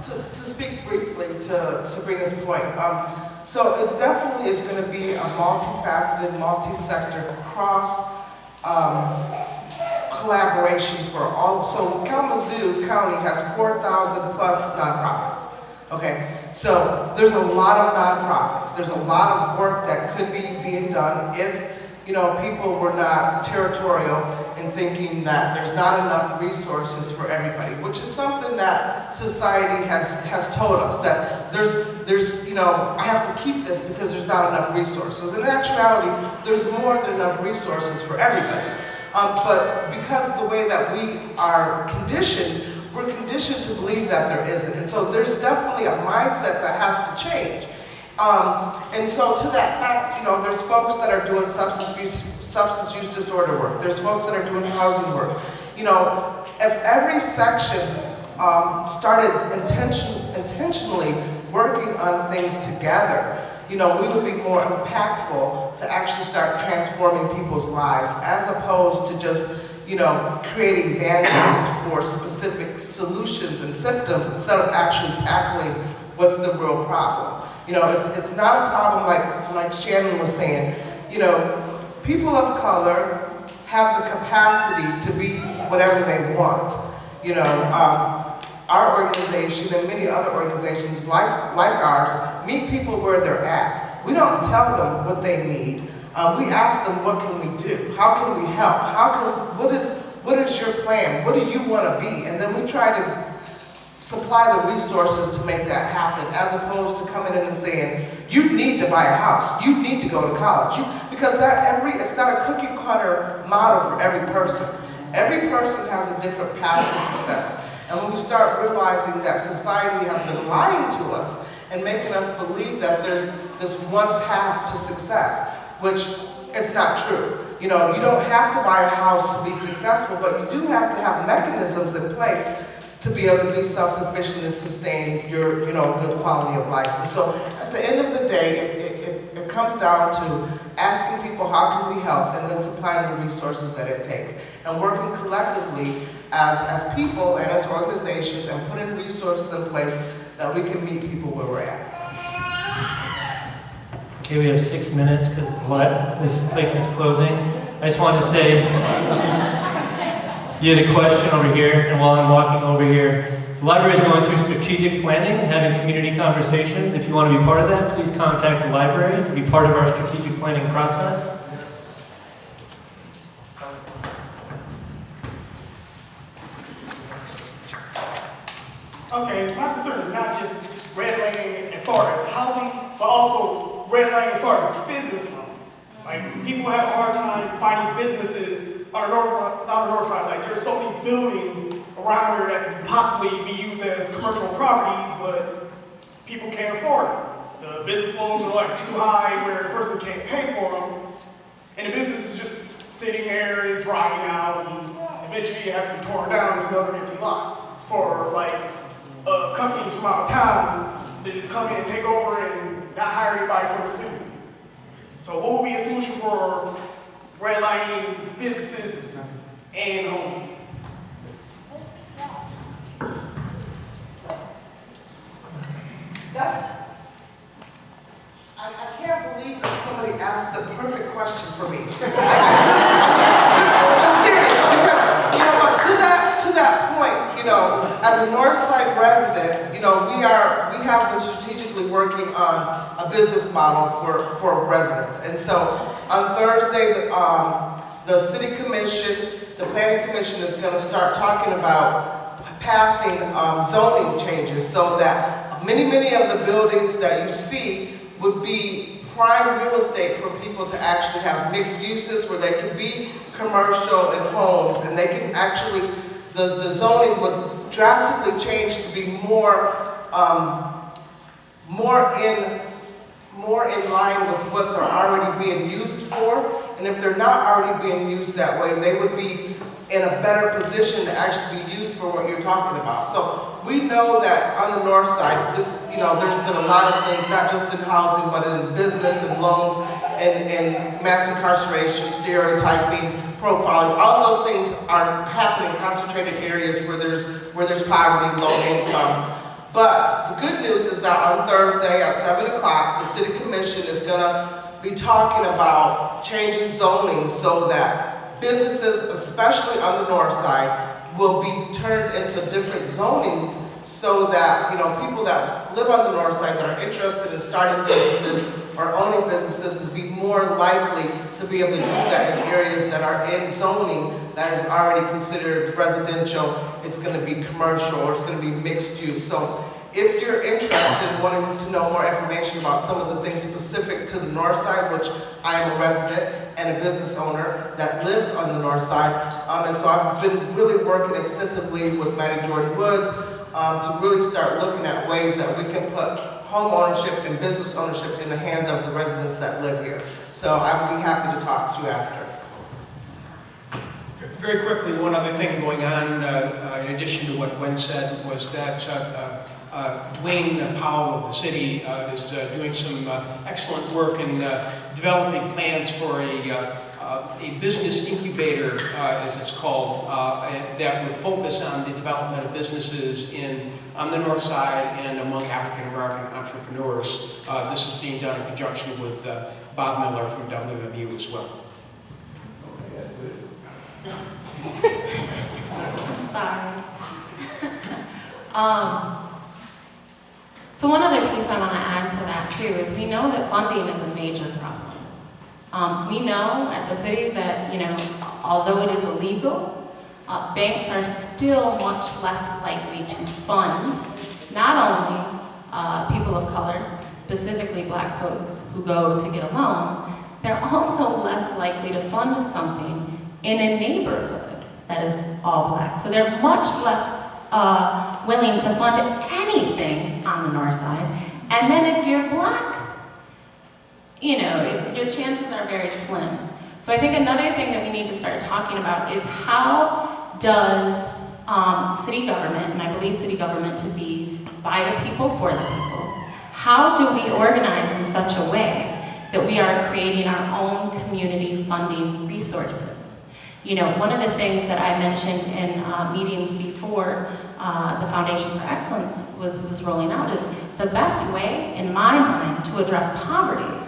Speaker 6: Just to speak briefly to Sabrina's point, so it definitely is going to be a multifaceted, multi-sector, cross collaboration for all. So Kalamazoo County has 4,000 plus nonprofits. Okay, so there's a lot of nonprofits. There's a lot of work that could be being done if, you know, people were not territorial in thinking that there's not enough resources for everybody, which is something that society has told us, that there's, you know, I have to keep this because there's not enough resources. In actuality, there's more than enough resources for everybody. But because of the way that we are conditioned, we're conditioned to believe that there isn't. And so there's definitely a mindset that has to change. And so to that fact, you know, there's folks that are doing substance use disorder work. There's folks that are doing housing work. You know, if every section started intentionally working on things together, you know, we would be more impactful to actually start transforming people's lives, as opposed to just, you know, creating band-aids for specific solutions and symptoms instead of actually tackling what's the real problem. You know, it's not a problem like Shannon was saying. You know, people of color have the capacity to be whatever they want. You know, our organization and many other organizations like ours meet people where they're at. We don't tell them what they need. We ask them, what can we do? How can we help? What is your plan? What do you want to be? And then we try to supply the resources to make that happen, as opposed to coming in and saying, you need to buy a house, you need to go to college. Because it's not a cookie cutter model for every person. Every person has a different path to success. And when we start realizing that society has been lying to us and making us believe that there's this one path to success, which it's not true. You know, you don't have to buy a house to be successful, but you do have to have mechanisms in place to be able to be self-sufficient and sustain your, you know, good quality of life. And so at the end of the day, it comes down to asking people, how can we help, and then supplying the resources that it takes. And working collectively as people and as organizations, and putting resources in place that we can meet people where we're at.
Speaker 15: Okay, we have 6 minutes because this place is closing. I just wanted to say, you had a question over here, and while I'm walking over here, the library is going through strategic planning and having community conversations. If you want to be part of that, please contact the library to be part of our strategic planning process.
Speaker 17: Okay, my concern is not just redlining as far as housing, but also redlining as far as business loans. Like, people have a hard time finding businesses on the north side. Like, there's so many buildings around here that could possibly be used as commercial properties, but people can't afford it. The business loans are like too high where a person can't pay for them, and the business is just sitting there, it's rotting out, and eventually it has to be torn down. It's another empty lot for like companies from out of town that just come in and take over and not hire anybody from the community. So what would be a solution for redlining businesses and homes?
Speaker 6: I can't believe that somebody asked the perfect question for me. I'm serious, because, you know what, to that point, you know, as a Northside resident, you know, we have been strategically working on a business model for residents. And so on Thursday, the City Commission, the Planning Commission is going to start talking about passing zoning changes so that many of the buildings that you see would be prime real estate for people to actually have mixed uses where they can be commercial and homes, and they can actually, the zoning would drastically change to be more in line with what they're already being used for. And if they're not already being used that way, they would be in a better position to actually be used for what you're talking about. So we know that on the north side, there's been a lot of things, not just in housing, but in business and loans and mass incarceration, stereotyping, profiling. All those things are happening in concentrated areas where there's poverty, low income. But the good news is that on Thursday at 7 o'clock, the City Commission is gonna be talking about changing zoning so that businesses, especially on the north side, will be turned into different zonings so that, people that live on the north side that are interested in starting businesses or owning businesses will be more likely to be able to do that in areas that are in zoning that is already considered residential. It's going to be commercial, or it's going to be mixed use. So if you're interested in wanting to know more information about some of the things specific to the north side, which I am a resident and a business owner that lives on the north side, and so I've been really working extensively with Maddie Jordan Woods to really start looking at ways that we can put home ownership and business ownership in the hands of the residents that live here. So I would be happy to talk to you after.
Speaker 16: Very quickly, one other thing going on, in addition to what Gwen said, was that Dwayne Powell of the city is doing some excellent work in developing plans for a business incubator, as it's called, that would focus on the development of businesses on the north side and among African American entrepreneurs. This is being done in conjunction with Bob Miller from WMU as well.
Speaker 8: Sorry. So one other piece I want to add to that too is we know that funding is a major problem. We know at the city that, although it is illegal, banks are still much less likely to fund not only people of color, specifically black folks who go to get a loan, they're also less likely to fund something in a neighborhood that is all black. So they're much less willing to fund anything on the north side. And then if you're black, your chances are very slim. So I think another thing that we need to start talking about is how does city government, and I believe city government to be by the people, for the people, how do we organize in such a way that we are creating our own community funding resources? One of the things that I mentioned in meetings before the Foundation for Excellence was rolling out is the best way, in my mind, to address poverty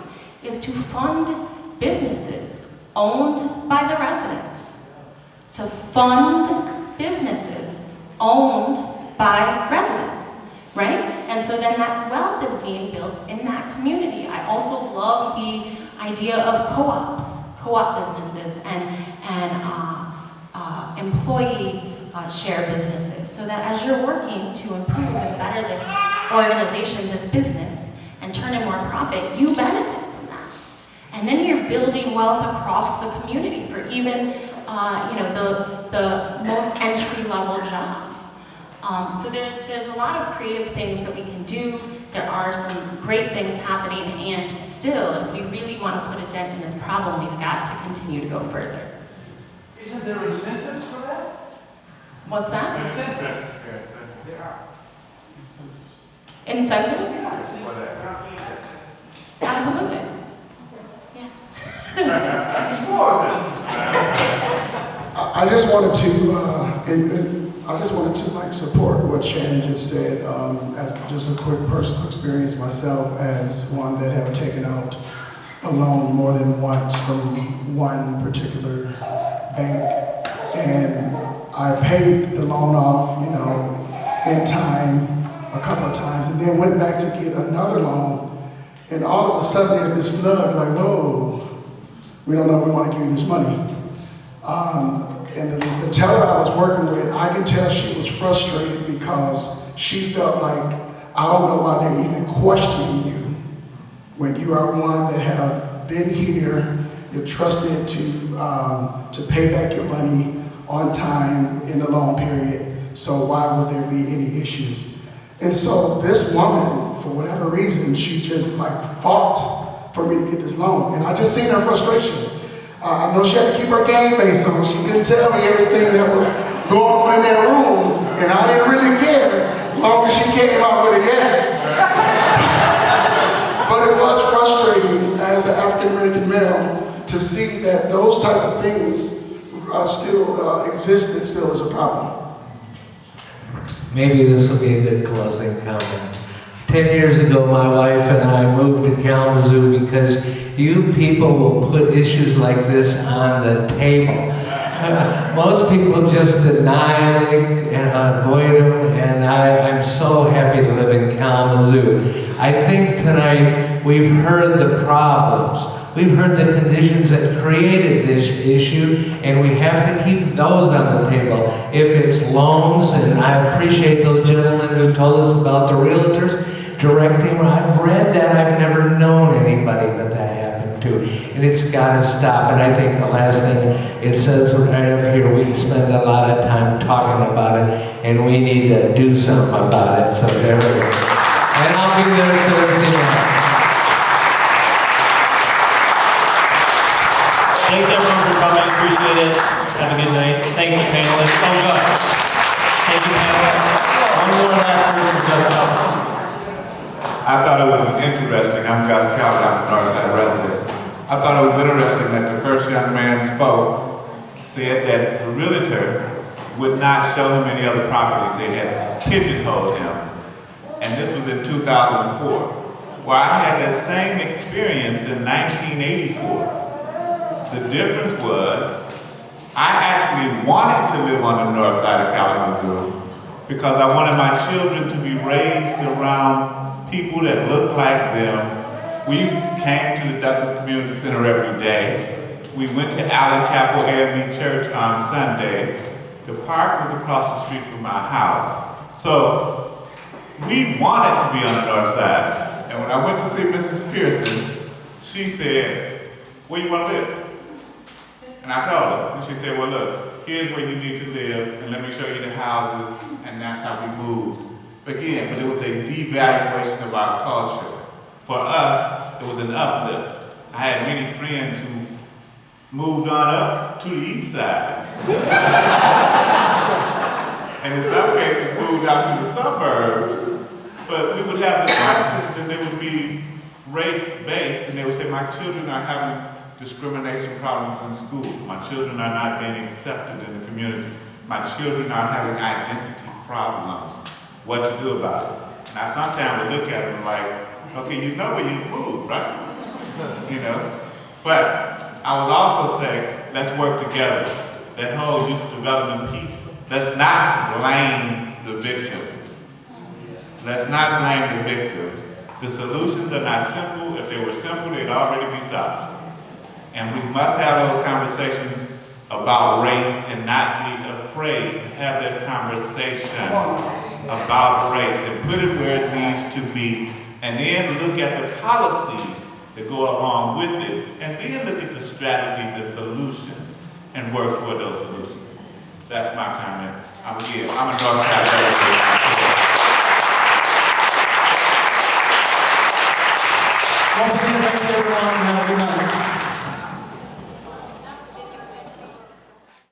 Speaker 8: is to fund businesses owned by the residents, to fund businesses owned by residents, right? And so then that wealth is being built in that community. I also love the idea of co-op businesses and employee share businesses, so that as you're working to improve and better this organization, this business, and turn in more profit, you benefit from that. And then you're building wealth across the community for even the most entry-level job. So there's a lot of creative things that we can do. There are some great things happening, and still, if we really want to put a dent in this problem, we've got to continue to go further.
Speaker 10: Isn't there incentives for that?
Speaker 8: What's that?
Speaker 10: Incentives.
Speaker 9: There are.
Speaker 8: Incentives? Absolutely. Yeah.
Speaker 1: I just wanted to support what Shannon just said, as just a quick personal experience myself as one that have taken out a loan more than once from one particular bank, and I paid the loan off, in time a couple of times, and then went back to get another loan, and all of a sudden there's this slug like, whoa, we don't know if we want to give you this money. And the teller I was working with, I could tell she was frustrated because she felt like I don't know why they're even questioning you when you are one that have been here, you're trusted to pay back your money on time in the loan period. So why would there be any issues? And so this woman, for whatever reason, she just like fought for me to get this loan. And I just seen her frustration. I know she had to keep her game face on. She couldn't tell me everything that was going on in that room. And I didn't really care, as long as she came out with a yes. But it was frustrating as an African-American male to see that those type of things still exist and still is a problem.
Speaker 18: Maybe this will be a good closing comment. 10 years ago, my wife and I moved to Kalamazoo because you people will put issues like this on the table. Most people just deny and avoid them, and I'm so happy to live in Kalamazoo. I think tonight we've heard the problems. We've heard the conditions that created this issue, and we have to keep those on the table. If it's loans, and I appreciate those gentlemen who told us about the realtors directing, I've read that, I've never known anybody that happened to. And it's gotta stop, and I think the last thing, it says right up here, we spend a lot of time talking about it, and we need to do something about it, so there we go. And I'll be there Thursday night.
Speaker 15: Thanks everyone for coming, appreciate it. Have a good night. Thank you, panelists. Oh, God. Thank you, panelists. One more last word for Justin.
Speaker 9: I thought it was interesting. I'm Gus Calvin, I'm a Northside resident. I thought it was interesting that the first young man spoke, said that the realtor would not show him any other properties. They had pigeonholed him. And this was in 2004. Well, I had that same experience in 1984. The difference was, I actually wanted to live on the north side of Kalamazoo because I wanted my children to be raised around people that looked like them. We came to the Douglas Community Center every day. We went to Allen Chapel AME Church on Sundays. The park was across the street from my house. So we wanted to be on the north side. And when I went to see Mrs. Pearson, she said, "Where you want to live?" And I told her, and she said, "Well, look, here's where you need to live, and let me show you the houses," and that's how we moved. Again, but it was a devaluation of our culture. For us, it was an uplift. I had many friends who moved on up to the east side. And in some cases, moved out to the suburbs. But we would have discussions, and they would be race-based, and they would say, "My children are having discrimination problems in school. My children are not being accepted in the community. My children are having identity problems. What to do about it?" Now, sometimes we look at them like, okay, you know where you moved, right? You know? But I would also say, let's work together. That whole youth development piece. Let's not blame the victim. Let's not blame the victims. The solutions are not simple. If they were simple, they'd already be solved. And we must have those conversations about race and not be afraid to have that conversation about race and put it where it needs to be, and then look at the policies that go along with it, and then look at the strategies and solutions and work toward those solutions. That's my comment. I'm a Northside resident.
Speaker 1: Once again, thank you everyone.